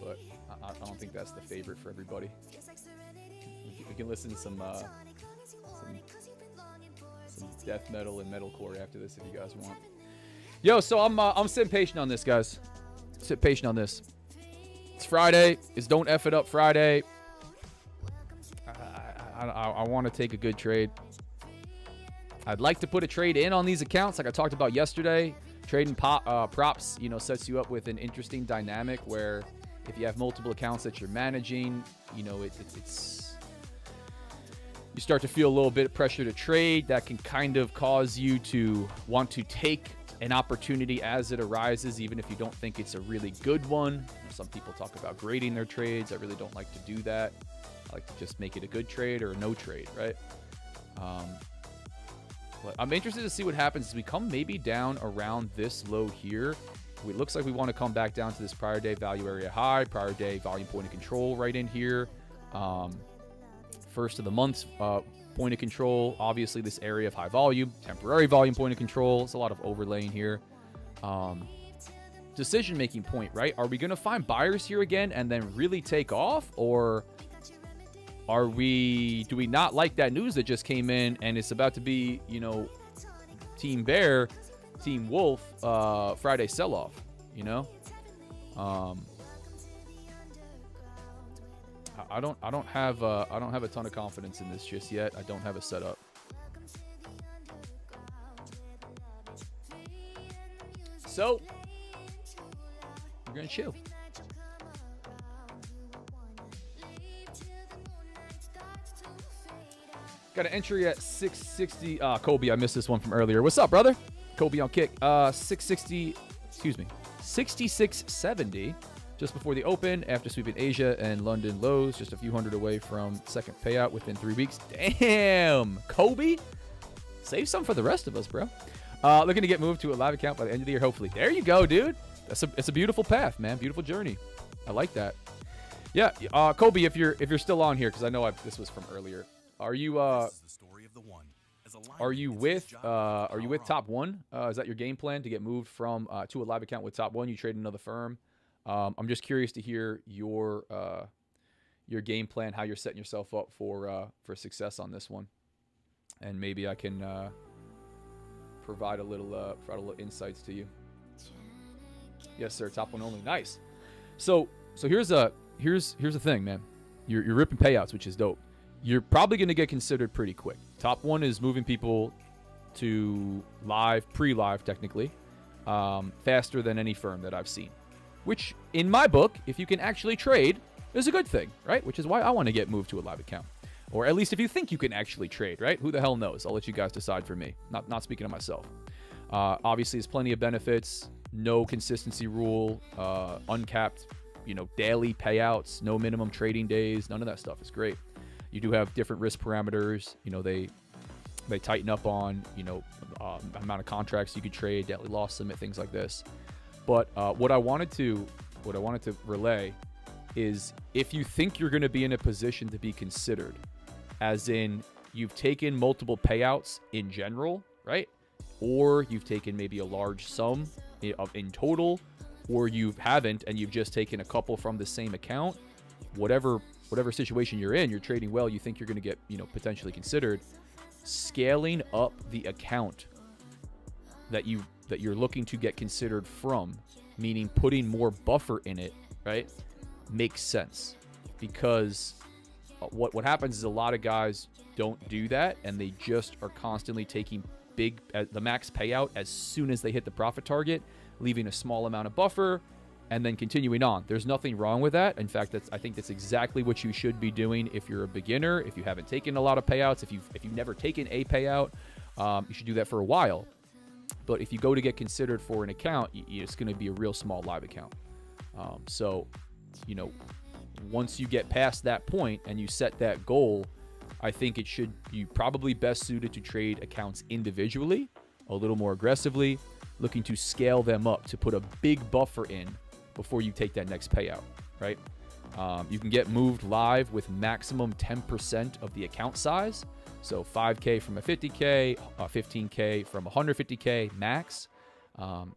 But I don't think that's the favorite for everybody. We can listen to some death metal and metalcore after this if you guys want. Yo, so I'm sitting patient on this, guys. Sit patient on this. It's Friday. It's Don't F It Up Friday. I want to take a good trade. I'd like to put a trade in on these accounts like I talked about yesterday. Trading props, you know, sets you up with an interesting dynamic where if you have multiple accounts that you're managing, you know, it's you start to feel a little bit of pressure to trade. That can kind of cause you to want to take an opportunity as it arises, even if you don't think it's a really good one. You know, some people talk about grading their trades. I really don't like to do that. I like to just make it a good trade or a no trade, right? But I'm interested to see what happens as we come maybe down around this low here. It looks like we want to come back down to this prior day value area high, prior day volume point of control right in here. First of the month's point of control, obviously this area of high volume, temporary volume point of control. It's a lot of overlaying here. Decision-making point, right? Are we going to find buyers here again and then really take off? Or do we not like that news that just came in and it's about to be, you know, Team Bear, Team Wolf, Friday sell-off, you know? I don't have a ton of confidence in this just yet. I don't have a setup. So we're gonna chill. Got an entry at 660. Kobe, I missed this one from earlier. What's up, brother? Kobe on kick. 660. Excuse me. 6670. Just before the open, after sweeping Asia and London lows, just a few hundred away from second payout within 3 weeks. Damn, Kobe, save some for the rest of us, bro. Looking to get moved to a live account by the end of the year, hopefully. There you go, dude. It's a beautiful path, man. Beautiful journey. I like that. Yeah, Kobe, if you're still on here, because I know this was from earlier. Are you with Top One? Is that your game plan to get moved from to a live account with Top One? You trade another firm. I'm just curious to hear your game plan, how you're setting yourself up for success on this one, and maybe I can provide a little insights to you. Yes, sir. Top One only. Nice. So here's the thing, man. You're ripping payouts, which is dope. You're probably going to get considered pretty quick. Top One is moving people to live, pre-live technically, faster than any firm that I've seen. Which, in my book, if you can actually trade, is a good thing, right? Which is why I want to get moved to a live account. Or at least if you think you can actually trade, right? Who the hell knows? I'll let you guys decide for me. Not speaking of myself. Obviously, there's plenty of benefits. No consistency rule. Uncapped, daily payouts. No minimum trading days. None of that stuff is great. You do have different risk parameters. They tighten up on, amount of contracts you could trade, daily loss limit, things like this. But what I wanted to relay is if you think you're going to be in a position to be considered, as in you've taken multiple payouts in general, right? Or you've taken maybe a large sum in total, or you haven't and you've just taken a couple from the same account, whatever situation you're in, you're trading well, you think you're going to get, potentially considered, scaling up the account that you're looking to get considered from, meaning putting more buffer in it, right, makes sense. Because what happens is a lot of guys don't do that, and they just are constantly taking the max payout as soon as they hit the profit target, leaving a small amount of buffer, and then continuing on. There's nothing wrong with that. In fact, I think that's exactly what you should be doing if you're a beginner, if you haven't taken a lot of payouts, if you've never taken a payout, you should do that for a while. But if you go to get considered for an account, it's going to be a real small live account. So, once you get past that point and you set that goal, I think you probably best suited to trade accounts individually, a little more aggressively, looking to scale them up to put a big buffer in before you take that next payout, right? You can get moved live with maximum 10% of the account size. So 5K from a 50K, 15K from 150K max.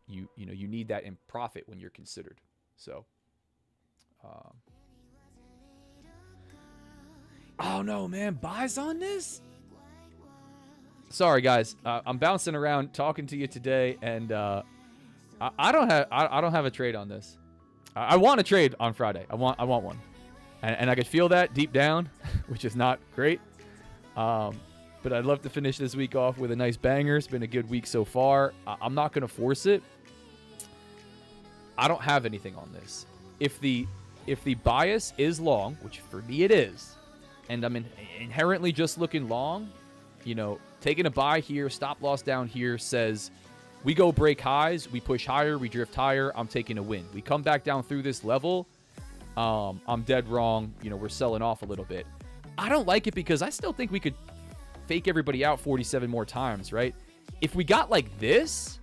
You need that in profit when you're considered. So, oh no, man, buys on this? Sorry guys, I'm bouncing around talking to you today, and I don't have a trade on this. I want a trade on Friday. I want one, and I could feel that deep down, which is not great. But I'd love to finish this week off with a nice banger. It's been a good week so far. I'm not gonna force it. I don't have anything on this. If the bias is long, which for me it is, and I'm inherently just looking long, taking a buy here, stop loss down here says we go break highs, we push higher, we drift higher, I'm taking a win. We come back down through this level, I'm dead wrong. We're selling off a little bit. I don't like it because I still think we could fake everybody out 47 more times, right? If we got like this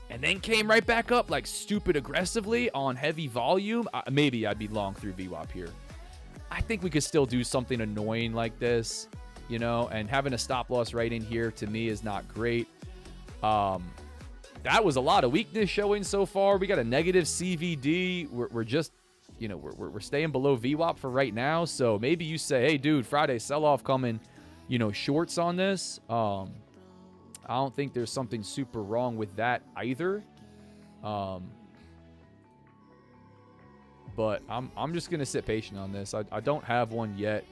and then came right back up like stupid aggressively on heavy volume, maybe I'd be long through VWAP here. I think we could still do something annoying like this, and having a stop loss right in here to me is not great. That was a lot of weakness showing so far. We got a negative CVD. We're just, we're staying below VWAP for right now. So maybe you say, hey, dude, Friday sell-off coming, shorts on this. I don't think there's something super wrong with that either. But I'm just going to sit patient on this. I don't have one yet.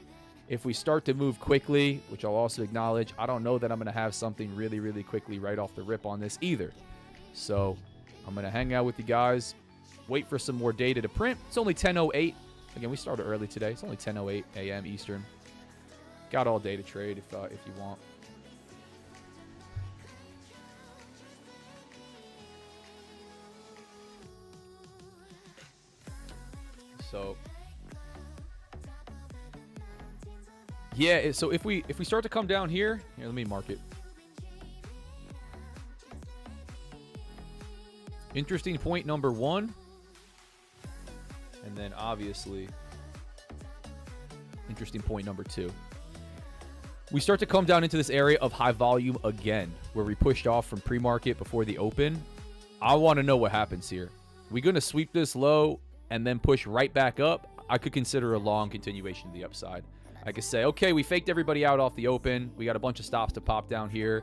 If we start to move quickly, which I'll also acknowledge, I don't know that I'm going to have something really, really quickly right off the rip on this either. So I'm going to hang out with you guys, wait for some more data to print. It's only 10:08. Again, we started early today. It's only 10:08 a.m. Eastern. Got all day to trade if you want. So yeah, so if we start to come down here, let me mark it. Interesting point number 1. And then obviously interesting point number 2. We start to come down into this area of high volume again, where we pushed off from pre-market before the open. I want to know what happens here. We're going to sweep this low and then push right back up. I could consider a long continuation to the upside. I could say, okay, we faked everybody out off the open. We got a bunch of stops to pop down here.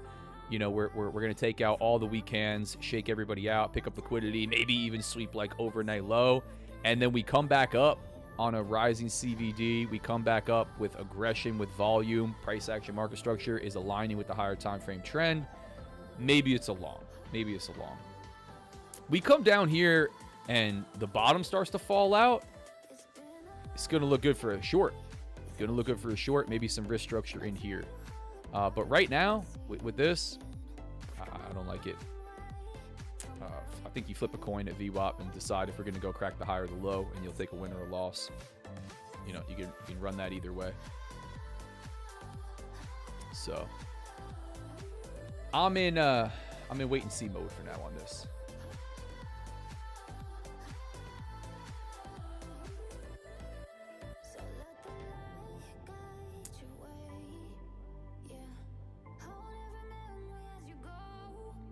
We're going to take out all the weak hands, shake everybody out, pick up liquidity, maybe even sweep like overnight low. And then we come back up on a rising CVD. We come back up with aggression, with volume. Price action market structure is aligning with the higher time frame trend. Maybe it's a long. We come down here and the bottom starts to fall out. It's going to look good for a short. Maybe some risk structure in here. But right now, with this, I don't like it. I think you flip a coin at VWAP and decide if we're going to go crack the high or the low, and you'll take a win or a loss. You can run that either way. So I'm in wait and see mode for now on this.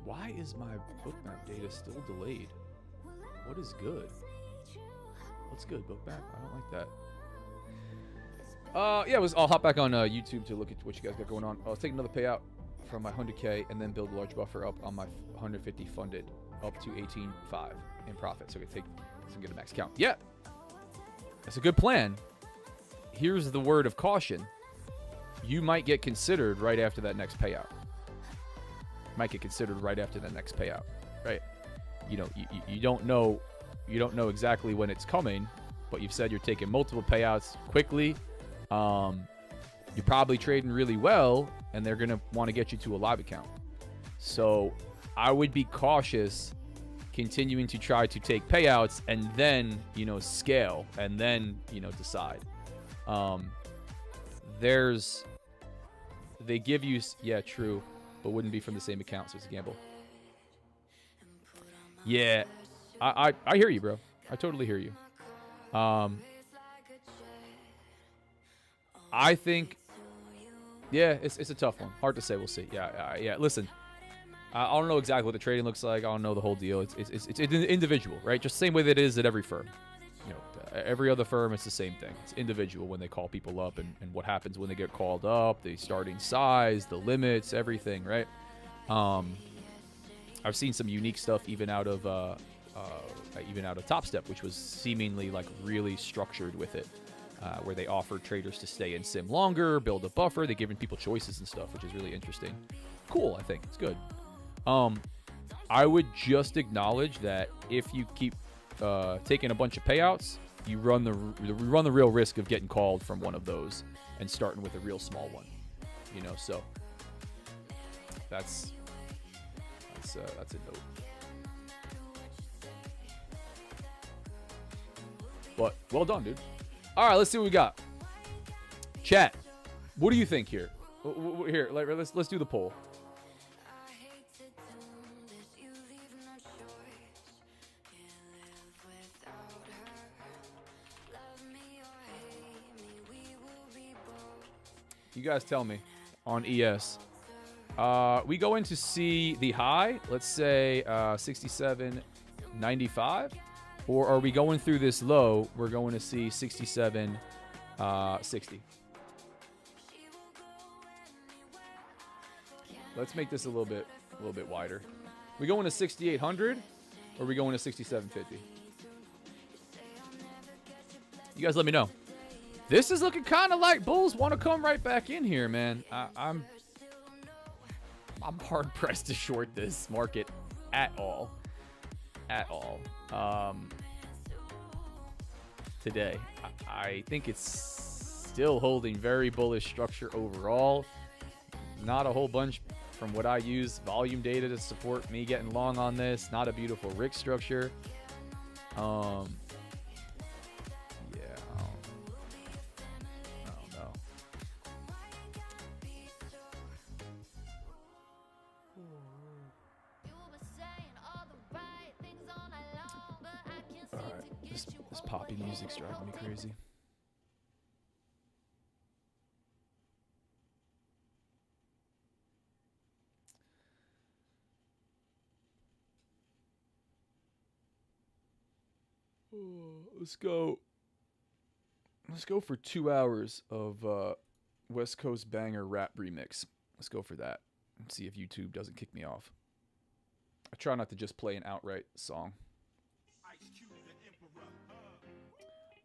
Why is my bookmap data still delayed? What is good? What's good, bookmap? I don't like that. Yeah, I'll hop back on YouTube to look at what you guys got going on. I'll take another payout from my 100K and then build a large buffer up on my 150 funded up to 18.5 in profit. So I can get a max count. Yeah, that's a good plan. Here's the word of caution. You might get considered right after that next payout. Right? You don't know exactly when it's coming, but you've said you're taking multiple payouts quickly. You're probably trading really well, and they're gonna want to get you to a live account. So I would be cautious continuing to try to take payouts and then scale and then decide. They give you, yeah, true, but wouldn't be from the same account, so it's a gamble. Yeah, I hear you, bro. I totally hear you. I think, yeah, it's a tough one. Hard to say. We'll see. Yeah. Listen, I don't know exactly what the trading looks like. I don't know the whole deal. It's individual, right? Just the same way that it is at every firm. You know, every other firm, it's the same thing. It's individual when they call people up and what happens when they get called up, the starting size, the limits, everything, right? I've seen some unique stuff even out of Top Step, which was seemingly like really structured with it, where they offered traders to stay in sim longer, build a buffer. They're giving people choices and stuff, which is really interesting. Cool, I think it's good. I would just acknowledge that if you keep taking a bunch of payouts, you run the real risk of getting called from one of those and starting with a real small one. You know, so that's a note. But well done, dude. All right, let's see what we got. Chat, what do you think here? Here, let's do the poll. You guys tell me on ES. We go in to see the high, let's say 67.95, or are we going through this low? We're going to see 67.60. Let's make this a little bit wider. We going to 6,800, or are we going to 67.50? You guys let me know. This is looking kind of like bulls want to come right back in here, man. I'm hard pressed to short this market at all. Today, I think it's still holding very bullish structure overall. Not a whole bunch from what I use volume data to support me getting long on this. Not a beautiful Rick structure. This poppy music's driving me crazy. Let's go for 2 hours of West Coast banger rap remix. Let's go for that and see if YouTube doesn't kick me off. I try not to just play an outright song.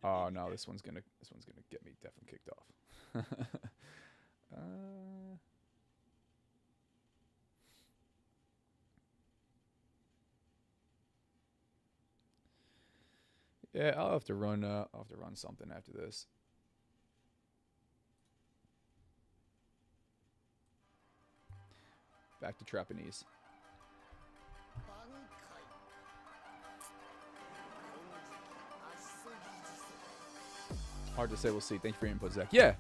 Oh no, this one's gonna get me definitely kicked off. Yeah, I'll have to run something after this. Back to Trapanese. Hard to say. We'll see. Thank you for your input, Zach. Yeah,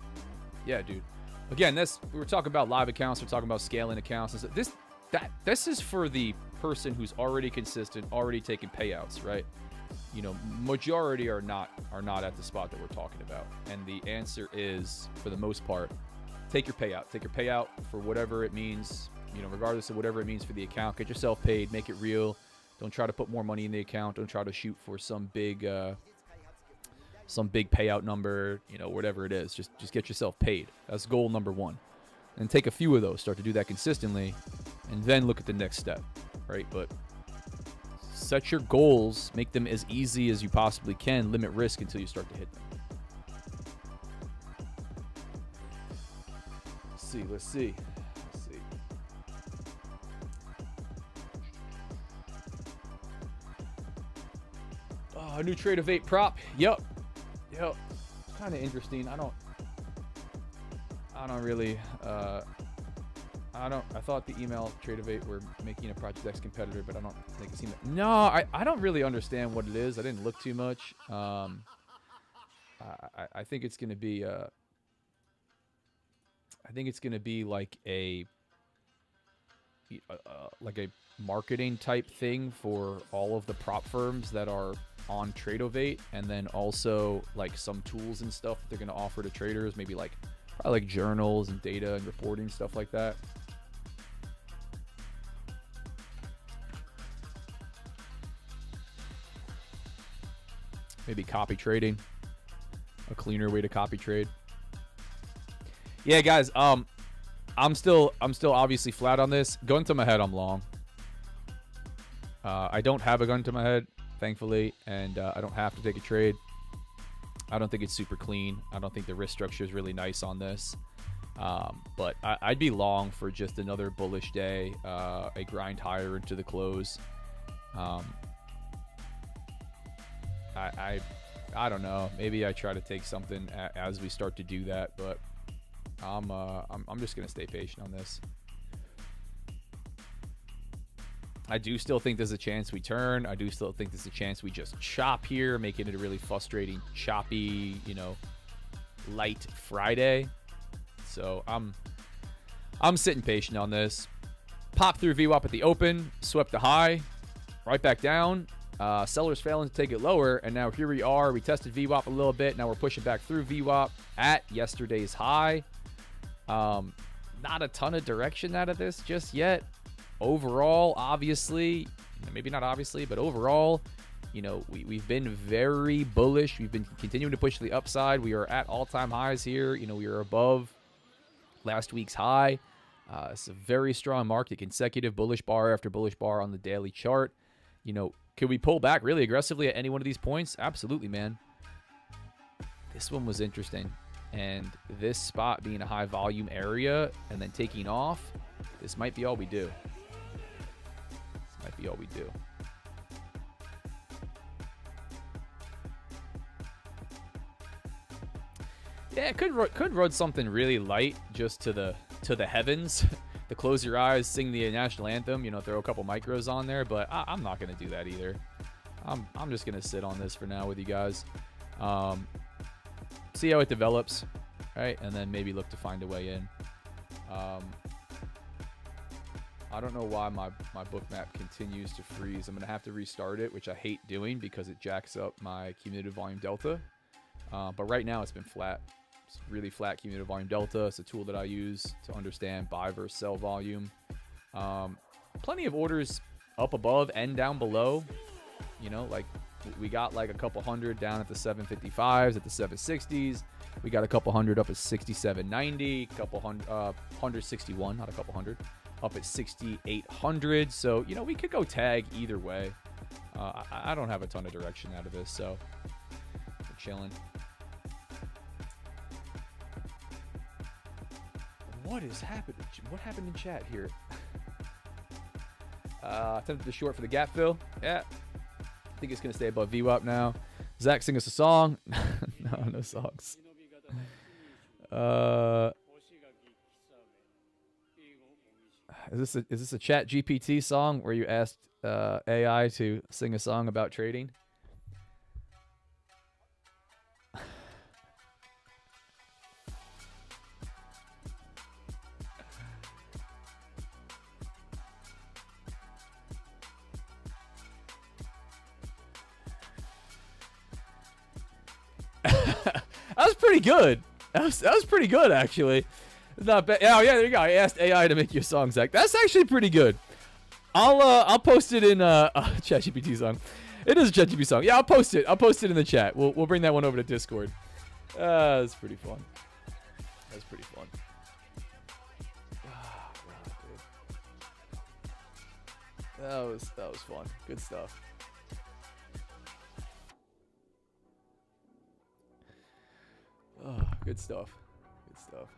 dude. Again, we were talking about live accounts. We're talking about scaling accounts. This is for the person who's already consistent, already taking payouts, right? You know, majority are not at the spot that we're talking about. And the answer is, for the most part, take your payout. Take your payout for whatever it means. You know, regardless of whatever it means for the account. Get yourself paid. Make it real. Don't try to put more money in the account. Don't try to shoot for some big payout number, you know, whatever it is. Just get yourself paid. That's goal number one. And take a few of those, start to do that consistently, and then look at the next step, right? But set your goals, make them as easy as you possibly can, limit risk until you start to hit them. Let's see. Oh, a new trade of 8 prop. Yep. Kind of interesting. I thought the email trade of 8 were making a Project X competitor, but I don't think it seemed. No, I don't really understand what it is. I didn't look too much. I think it's gonna be. I think it's gonna be like a like a marketing type thing for all of the prop firms that are on Tradeovate, and then also like some tools and stuff that they're going to offer to traders, maybe like probably like journals and data and reporting, stuff like that. Maybe copy trading, a cleaner way to copy trade. Yeah, guys, I'm still obviously flat on this. Gun to my head, I'm long. I don't have a gun to my head, thankfully, and I don't have to take a trade. I don't think it's super clean. I don't think the risk structure is really nice on this. But I'd be long for just another bullish day, a grind higher into the close. I don't know. Maybe I try to take something as we start to do that, but I'm just gonna stay patient on this. I do still think there's a chance we turn. I do still think there's a chance we just chop here, making it a really frustrating, choppy, light Friday. So I'm sitting patient on this. Pop through VWAP at the open, swept the high, right back down. Sellers failing to take it lower, and now here we are. We tested VWAP a little bit. Now we're pushing back through VWAP at yesterday's high. Not a ton of direction out of this just yet. Overall, obviously, maybe not obviously, but overall, we've been very bullish. We've been continuing to push to the upside. We are at all-time highs here. We are above last week's high. It's a very strong market, consecutive bullish bar after bullish bar on the daily chart. Could we pull back really aggressively at any one of these points? Absolutely, man. This one was interesting. And this spot being a high volume area and then taking off, this might be all we do. This might be all we do. Yeah, it could run something really light just to the heavens. To close your eyes, sing the national anthem, throw a couple micros on there, but I'm not going to do that either. I'm just going to sit on this for now with you guys. See how it develops, right? And then maybe look to find a way in. I don't know why my bookmap continues to freeze. I'm going to have to restart it, which I hate doing because it jacks up my cumulative volume delta. But right now it's been flat. It's really flat cumulative volume delta. It's a tool that I use to understand buy versus sell volume. Plenty of orders up above and down below. Like we got like a couple hundred down at the 755s, at the 760s. We got a couple hundred up at 6790, couple hundred, 161, not a couple hundred, up at 6800. So, we could go tag either way. I don't have a ton of direction out of this, so we're chilling. What is happening? What happened in chat here? Attempted to short for the gap fill. Yeah. I think it's going to stay above VWAP now. Zach, sing us a song. No songs. Is this a Chat GPT song where you asked AI to sing a song about trading? That was pretty good. That was pretty good, actually. It's not bad. Oh yeah, there you go. I asked AI to make you a song, Zach. That's actually pretty good. I'll post it in ChatGPT song. It is a ChatGPT song. Yeah, I'll post it. I'll post it in the chat. We'll bring that one over to Discord. That's pretty fun. That's pretty fun. Oh, God, dude. That was fun. Good stuff. Oh, good stuff. Good stuff.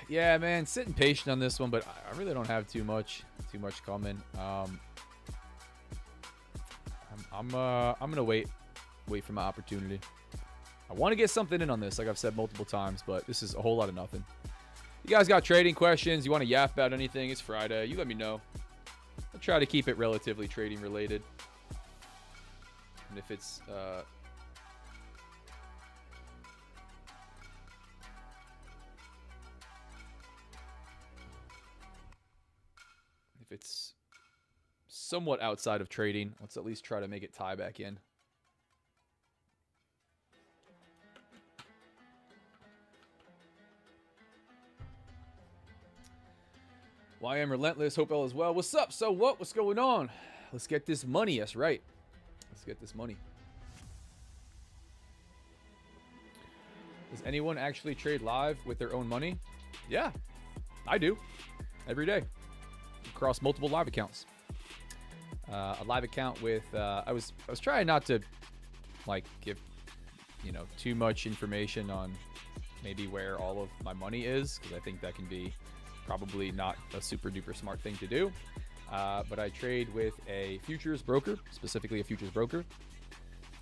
Yeah, man, sitting patient on this one, but I really don't have too much coming. I'm gonna wait for my opportunity. I want to get something in on this, like I've said multiple times, but this is a whole lot of nothing. You guys got trading questions? You want to yap about anything? It's Friday. You let me know. I'll try to keep it relatively trading related. And if it's somewhat outside of trading, let's at least try to make it tie back in. YM Relentless, hope all is well. What's up? So what? What's going on? Let's get this money. That's right. Let's get this money. Does anyone actually trade live with their own money? Yeah, I do. Every day. Across multiple live accounts. A live account with I was trying not to like give too much information on maybe where all of my money is, because I think that can be probably not a super duper smart thing to do. But I trade with a futures broker, specifically a futures broker,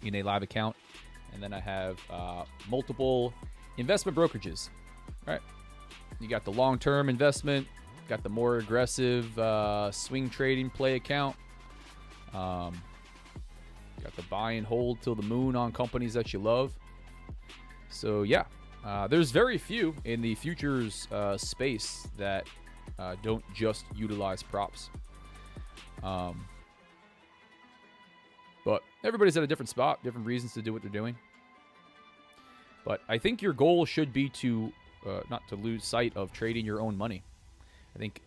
in a live account. And then I have multiple investment brokerages, right? You got the long-term investment, got the more aggressive swing trading play account. Got the buy and hold till the moon on companies that you love. So yeah, there's very few in the futures space that don't just utilize props. But everybody's at a different spot, different reasons to do what they're doing. But I think your goal should be to not to lose sight of trading your own money. I think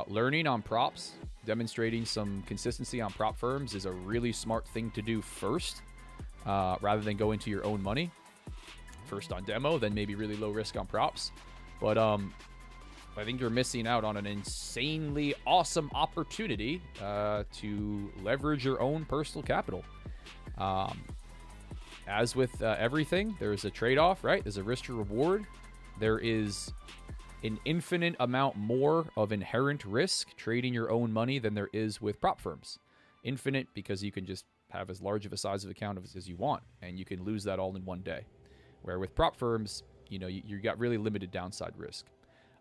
learning on props, demonstrating some consistency on prop firms is a really smart thing to do first, rather than go into your own money. First on demo, then maybe really low risk on props. But I think you're missing out on an insanely awesome opportunity to leverage your own personal capital. As with everything, there's a trade-off, right? There's a risk to reward. There is an infinite amount more of inherent risk trading your own money than there is with prop firms. Infinite because you can just have as large of a size of account as you want, and you can lose that all in one day. Where with prop firms, you got really limited downside risk.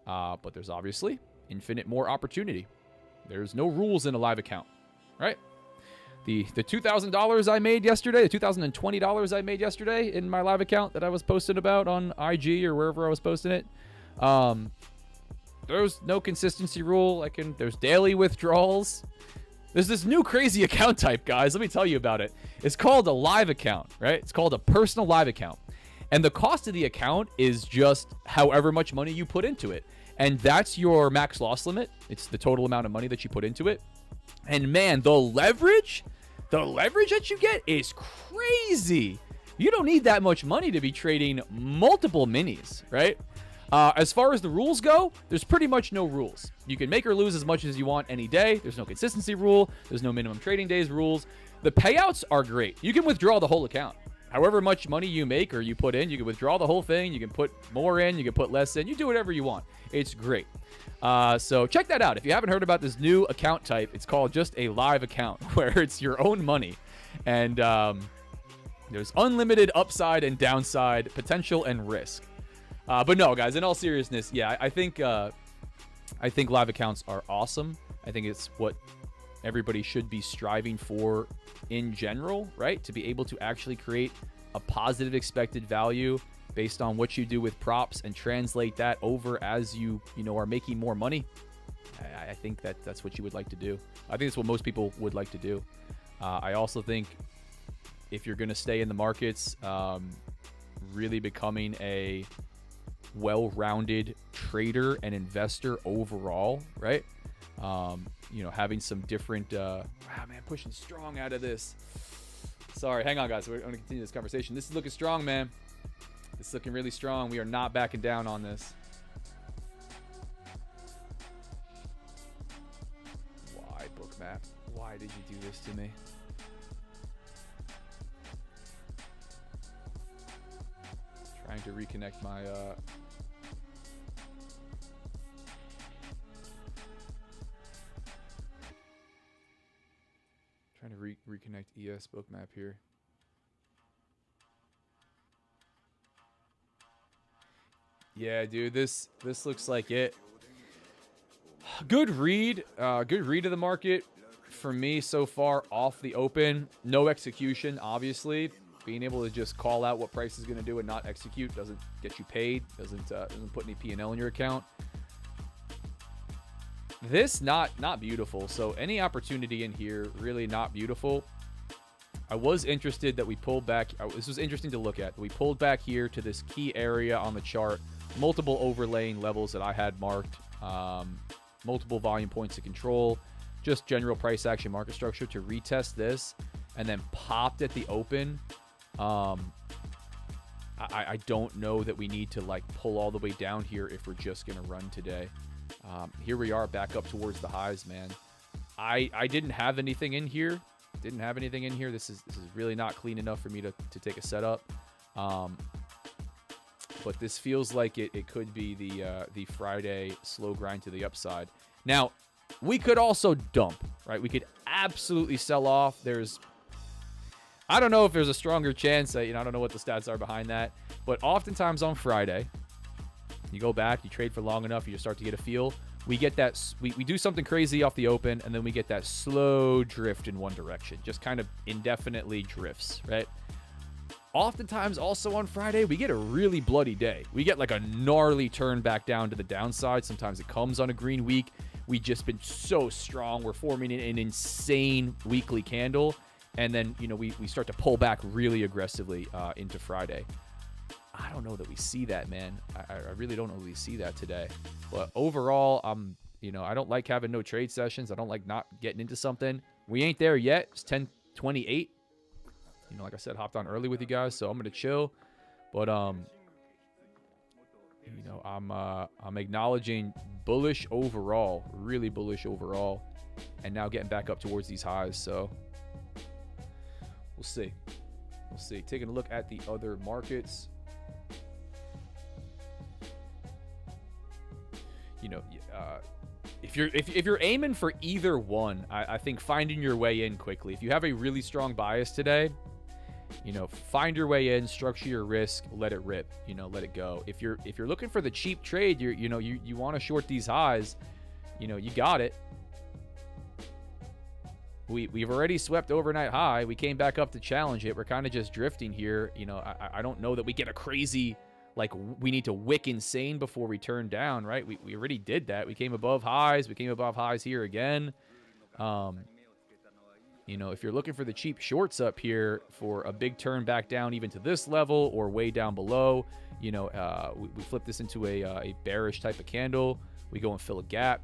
But there's obviously infinite more opportunity. There's no rules in a live account, right? The $2,000 I made yesterday, the $2,020 I made yesterday in my live account that I was posting about on IG or wherever I was posting it, there's no consistency rule. There's daily withdrawals. There's this new crazy account type, guys. Let me tell you about it. It's called a live account, right? It's called a personal live account. And the cost of the account is just however much money you put into it. And that's your max loss limit. It's the total amount of money that you put into it. And man, the leverage that you get is crazy. You don't need that much money to be trading multiple minis, right? As far as the rules go, there's pretty much no rules. You can make or lose as much as you want any day. There's no consistency rule. There's no minimum trading days rules. The payouts are great. You can withdraw the whole account. However much money you make or you put in, you can withdraw the whole thing. You can put more in. You can put less in. You do whatever you want. It's great. So check that out. If you haven't heard about this new account type, it's called just a live account where it's your own money. And there's unlimited upside and downside, potential and risk. But no, guys, in all seriousness, yeah, I think live accounts are awesome. I think it's what everybody should be striving for in general, right? To be able to actually create a positive expected value based on what you do with props and translate that over as you are making more money. I think that's what you would like to do. I think it's what most people would like to do. I also think if you're going to stay in the markets, really becoming a well-rounded trader and investor overall, right? Having some different pushing strong out of this. Sorry, hang on, guys. We're going to continue this conversation. This is looking strong, man. This is looking really strong. We are not backing down on this. Why, Bookmap? Why did you do this to me? Trying to reconnect my trying to reconnect ES Bookmap here. Yeah, dude, this looks like it. Good read of the market for me so far off the open. No execution, obviously. Being able to just call out what price is going to do and not execute doesn't get you paid. Doesn't put any P&L in your account. This not beautiful. So any opportunity in here really not beautiful. I was interested that we pulled back. This was interesting to look at. We pulled back here to this key area on the chart. Multiple overlaying levels that I had marked. Multiple volume points of control. Just general price action market structure to retest this. And then popped at the open. I don't know that we need to like pull all the way down here if we're just going to run today. Here we are back up towards the highs, man. I didn't have anything in here. This is really not clean enough for me to take a setup. But this feels like it could be the Friday slow grind to the upside. Now, we could also dump, right? We could absolutely sell off. I don't know if there's a stronger chance. I don't know what the stats are behind that. But oftentimes on Friday, you go back, you trade for long enough, you start to get a feel. We get that, we do something crazy off the open, and then we get that slow drift in one direction. Just kind of indefinitely drifts, right? Oftentimes also on Friday, we get a really bloody day. We get like a gnarly turn back down to the downside. Sometimes it comes on a green week. We've just been so strong. We're forming an insane weekly candle. And then, we start to pull back really aggressively into Friday. I don't know that we see that, man. I really don't know that we see that today. But overall, I don't like having no trade sessions. I don't like not getting into something. We ain't there yet. It's 10:28. Like I said, hopped on early with you guys, so I'm gonna chill. But I'm acknowledging bullish overall, really bullish overall, and now getting back up towards these highs. So we'll see. Taking a look at the other markets. If you're aiming for either one, I think finding your way in quickly. If you have a really strong bias today, find your way in, structure your risk, let it rip, let it go. If you're looking for the cheap trade, you want to short these highs, you got it. We've already swept overnight high. We came back up to challenge it. We're kind of just drifting here. I don't know that we get a crazy, like, we need to wick insane before we turn down, right? We already did that. We came above highs. We came above highs here again. If you're looking for the cheap shorts up here for a big turn back down even to this level or way down below, we flip this into a bearish type of candle. We go and fill a gap,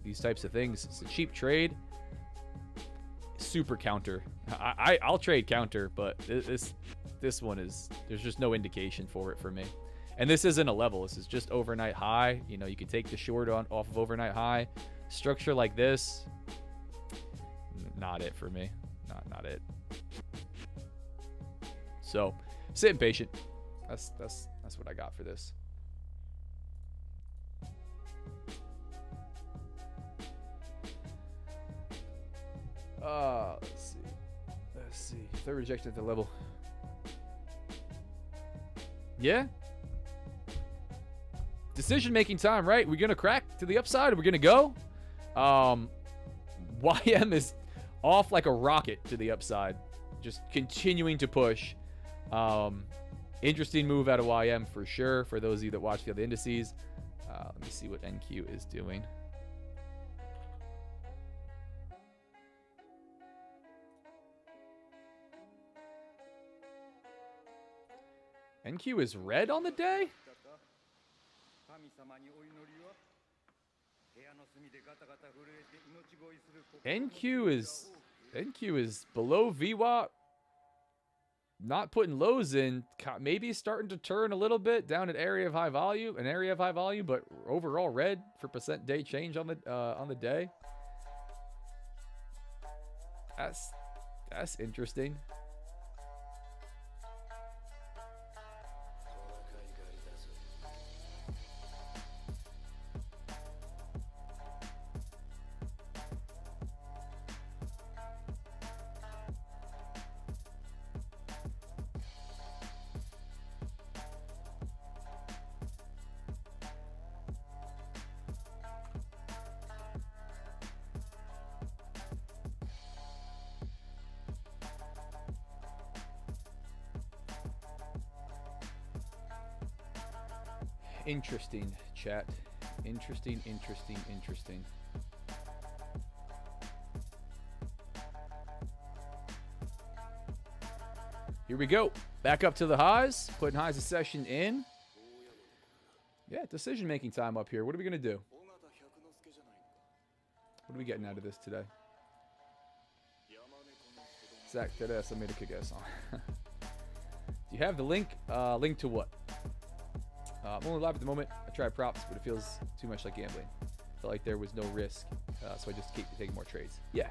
these types of things. It's a cheap trade. Super counter. I'll trade counter, but this one there's just no indication for it for me. And this isn't a level. This is just overnight high. You can take the short off of overnight high. Structure like this, not it for me. Not it. So, sitting patient. That's what I got for this. Let's see. Third rejection at the level. Yeah. Decision-making time, right? We're going to crack to the upside, or we're going to go? YM is off like a rocket to the upside. Just continuing to push. Interesting move out of YM for sure, for those of you that watch the other indices. Let me see what NQ is doing. NQ is red on the day? NQ is below VWAP. Not putting lows in. Maybe starting to turn a little bit down an area of high volume, but overall red for percent day change on the day. That's interesting. Interesting, chat. Interesting. Here we go. Back up to the highs. Putting highs of session in. Yeah, decision-making time up here. What are we going to do? What are we getting out of this today? Zach, todas a mira que guess on. Do you have the link? Link to what? I'm only live at the moment. I tried props, but it feels too much like gambling. Felt like there was no risk, so I just keep taking more trades. Yeah.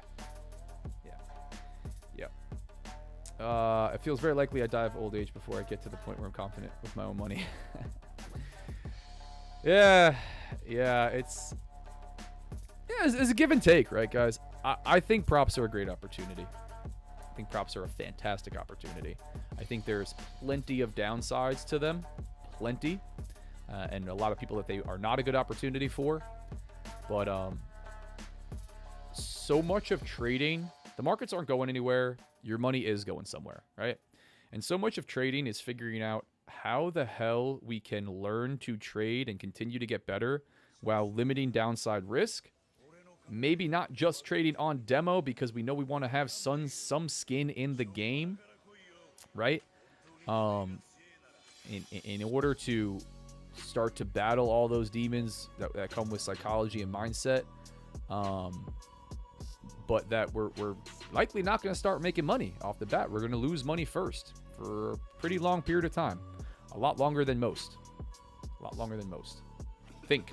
It feels very likely I die of old age before I get to the point where I'm confident with my own money. Yeah, it's a give and take, right, guys? I think props are a great opportunity. I think props are a fantastic opportunity. I think there's plenty of downsides to them, plenty, and a lot of people that they are not a good opportunity for. But so much of trading, the markets aren't going anywhere. Your money is going somewhere, right? And so much of trading is figuring out how the hell we can learn to trade and continue to get better while limiting downside risk. Maybe not just trading on demo because we know we want to have some skin in the game, right? In order to start to battle all those demons that come with psychology and mindset, but that we're likely not going to start making money off the bat. We're going to lose money first for a pretty long period of time. A lot longer than most. A lot longer than most think.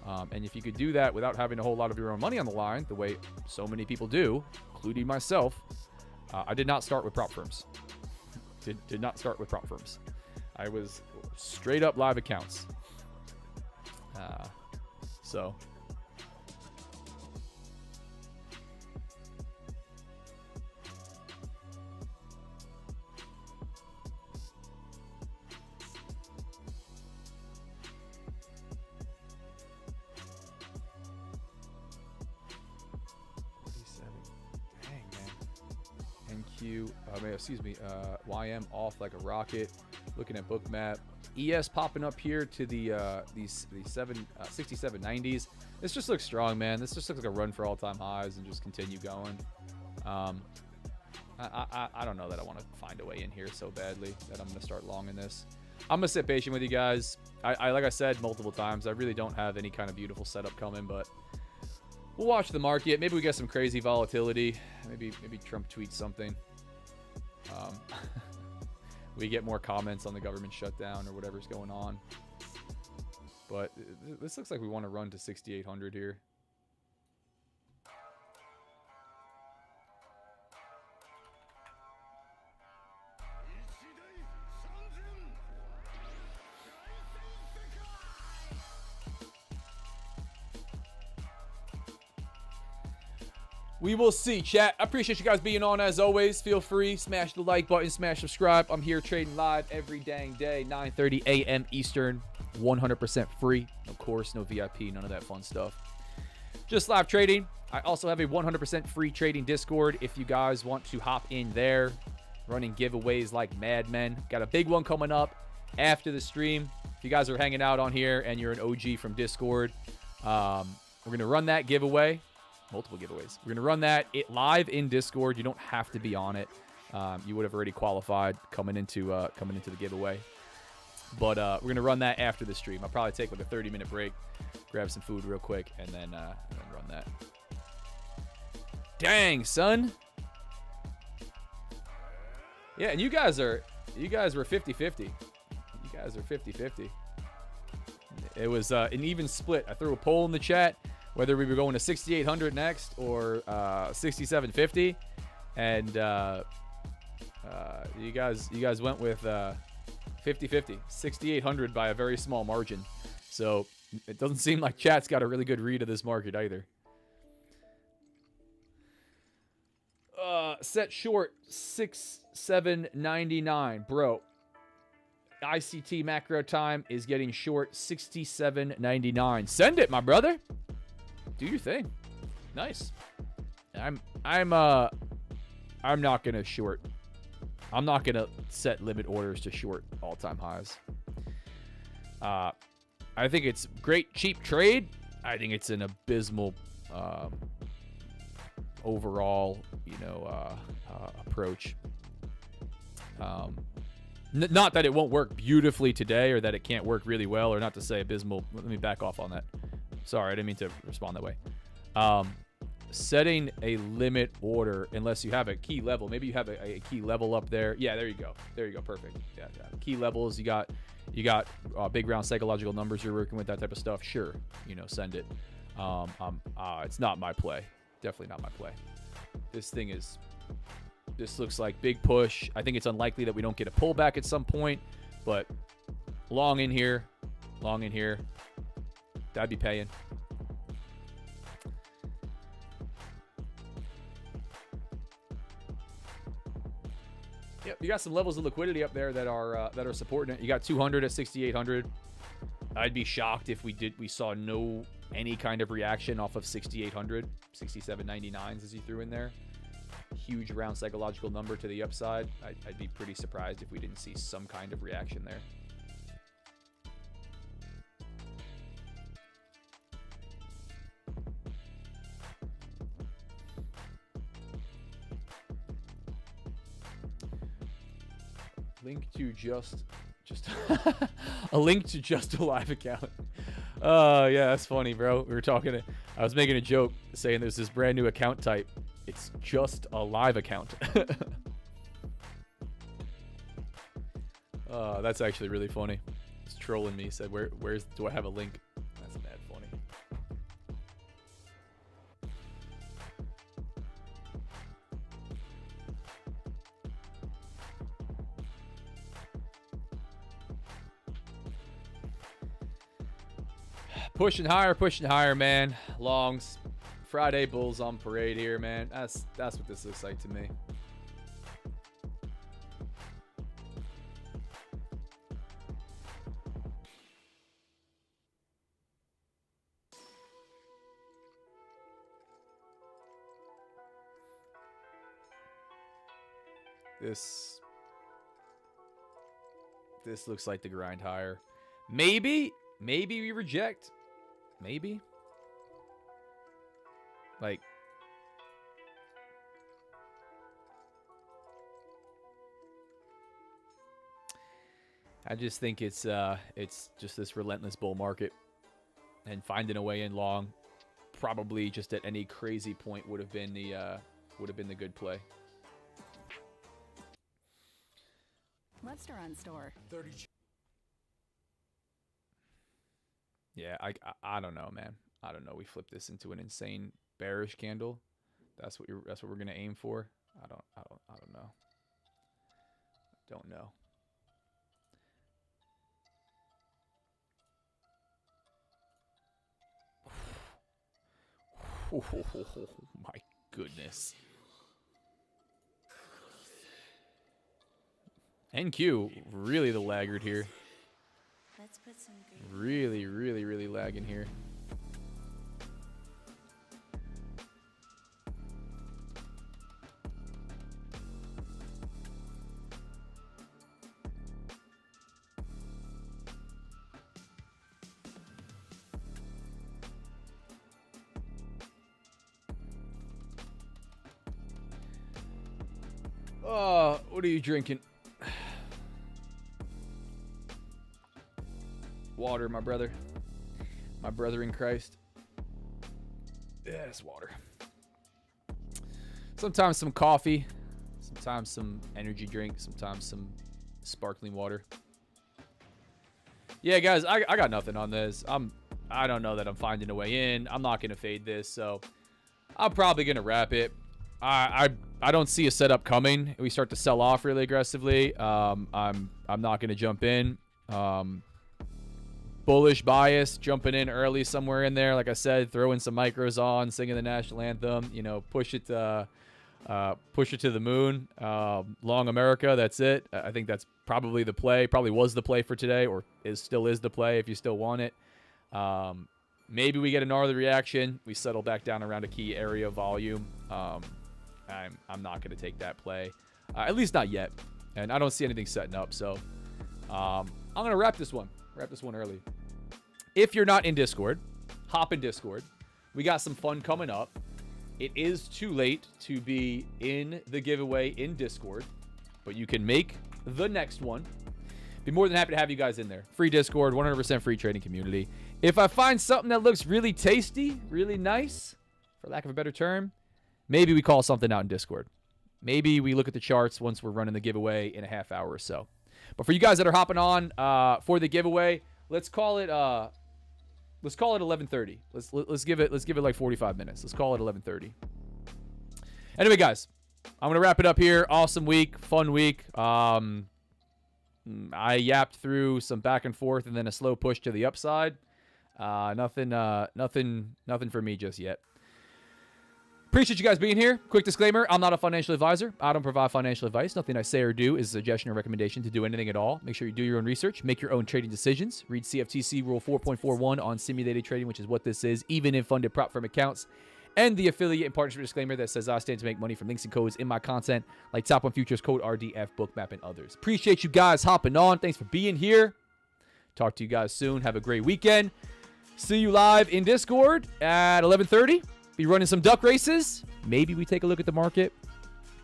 And if you could do that without having a whole lot of your own money on the line, the way so many people do, including myself, I did not start with prop firms. Did not start with prop firms. I was straight up live accounts. So... YM off like a rocket. Looking at bookmap. ES popping up here to the these 6790s. This just looks strong, man. This just looks like a run for all-time highs and just continue going. I don't know that I want to find a way in here so badly that I'm going to start long in this. I'm going to sit patient with you guys. I like I said multiple times, I really don't have any kind of beautiful setup coming, but we'll watch the market. Maybe we get some crazy volatility. Maybe Trump tweets something. We get more comments on the government shutdown or whatever's going on. But this looks like we want to run to 6,800 here. We will see, chat. I appreciate you guys being on as always. Feel free, smash the like button, smash subscribe. I'm here trading live every dang day, 9:30 a.m. Eastern, 100% free. Of course, no VIP, none of that fun stuff. Just live trading. I also have a 100% free trading Discord if you guys want to hop in there. Running giveaways like madmen. Got a big one coming up after the stream. If you guys are hanging out on here and you're an OG from Discord, we're going to run that giveaway. Multiple giveaways. We're going to run that live in Discord. You don't have to be on it. You would have already qualified coming into the giveaway. But we're going to run that after the stream. I'll probably take like a 30-minute break, grab some food real quick, and then run that. Dang, son. Yeah, and you guys were 50-50. You guys are 50-50. It was an even split. I threw a poll in the chat whether we were going to 6,800 next or 6,750, and you guys went with 50-50, 6,800 by a very small margin. So it doesn't seem like chat's got a really good read of this market either. Set short 67.99, bro. ICT macro time is getting short 67.99. Send it, my brother. Do your thing. Nice. I'm not gonna short. I'm not gonna set limit orders to short all-time highs. I think it's great, cheap trade. I think it's an abysmal overall, approach. Not that it won't work beautifully today or that it can't work really well, or not to say abysmal. Let me back off on that. Sorry, I didn't mean to respond that way. Setting a limit order unless you have a key level. Maybe you have a key level up there. Yeah, there you go. There you go. Perfect. Yeah. Key levels. You got big round psychological numbers you're working with, that type of stuff. Sure, send it. It's not my play. Definitely not my play. This looks like big push. I think it's unlikely that we don't get a pullback at some point, but long in here. That'd be paying. Yep, you got some levels of liquidity up there that are supporting it. You got 200 at 6,800. I'd be shocked if we saw any kind of reaction off of 6,800, 67.99s as you threw in there. Huge round psychological number to the upside. I'd be pretty surprised if we didn't see some kind of reaction there. Link to just a link to just a live account. Yeah, that's funny, bro. I was making a joke saying there's this brand new account type. It's just a live account. That's actually really funny. He's trolling me. He said, where's do I have a link? That's mad funny. Pushing higher, man. Longs. Friday bulls on parade here, man. That's what this looks like to me. This looks like the grind higher. Maybe we reject. Maybe. Like, I just think it's just this relentless bull market, and finding a way in long, probably just at any crazy point would have been the good play. Webster on store. 30. Yeah, I don't know, man. I don't know. We flipped this into an insane bearish candle. That's what we're gonna aim for. I don't know. Don't know. Oh my goodness. NQ really the laggard here. Let's put some Really lagging here. Oh, what are you drinking? Water, my brother. My brother in Christ. Yeah, it's water. Sometimes some coffee. Sometimes some energy drink. Sometimes some sparkling water. Yeah, guys, I got nothing on this. I don't know that I'm finding a way in. I'm not gonna fade this, so I'm probably gonna wrap it. I don't see a setup coming. We start to sell off really aggressively. I'm not gonna jump in. Bullish bias, jumping in early somewhere in there. Like I said, throwing some micros on, singing the national anthem. You know, push it to the moon. Long America. That's it. I think that's probably the play. Probably was the play for today, or still is the play if you still want it. Maybe we get a gnarly reaction. We settle back down around a key area of volume. I'm not going to take that play, at least not yet. And I don't see anything setting up. So I'm going to wrap this one Wrap this one early. If you're not in Discord, hop in Discord. We got some fun coming up. It is too late to be in the giveaway in Discord, but you can make the next one. Be more than happy to have you guys in there. Free Discord, 100% free trading community. If I find something that looks really tasty, really nice, for lack of a better term, maybe we call something out in Discord. Maybe we look at the charts once we're running the giveaway in a half hour or so. But for you guys that are hopping on for the giveaway, let's call it 11:30. Let's give it like 45 minutes. Let's call it 11:30. Anyway, guys, I'm gonna wrap it up here. Awesome week, fun week. I yapped through some back and forth and then a slow push to the upside. Nothing for me just yet. Appreciate you guys being here. Quick disclaimer, I'm not a financial advisor. I don't provide financial advice. Nothing I say or do is a suggestion or recommendation to do anything at all. Make sure you do your own research. Make your own trading decisions. Read CFTC Rule 4.41 on simulated trading, which is what this is, even in funded prop firm accounts. And the affiliate and partnership disclaimer that says I stand to make money from links and codes in my content, like Top 1 Futures, code RDF, Bookmap, and others. Appreciate you guys hopping on. Thanks for being here. Talk to you guys soon. Have a great weekend. See you live in Discord at 11:30. Be running some duck races. Maybe we take a look at the market.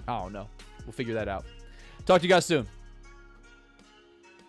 I don't know. We'll figure that out. Talk to you guys soon.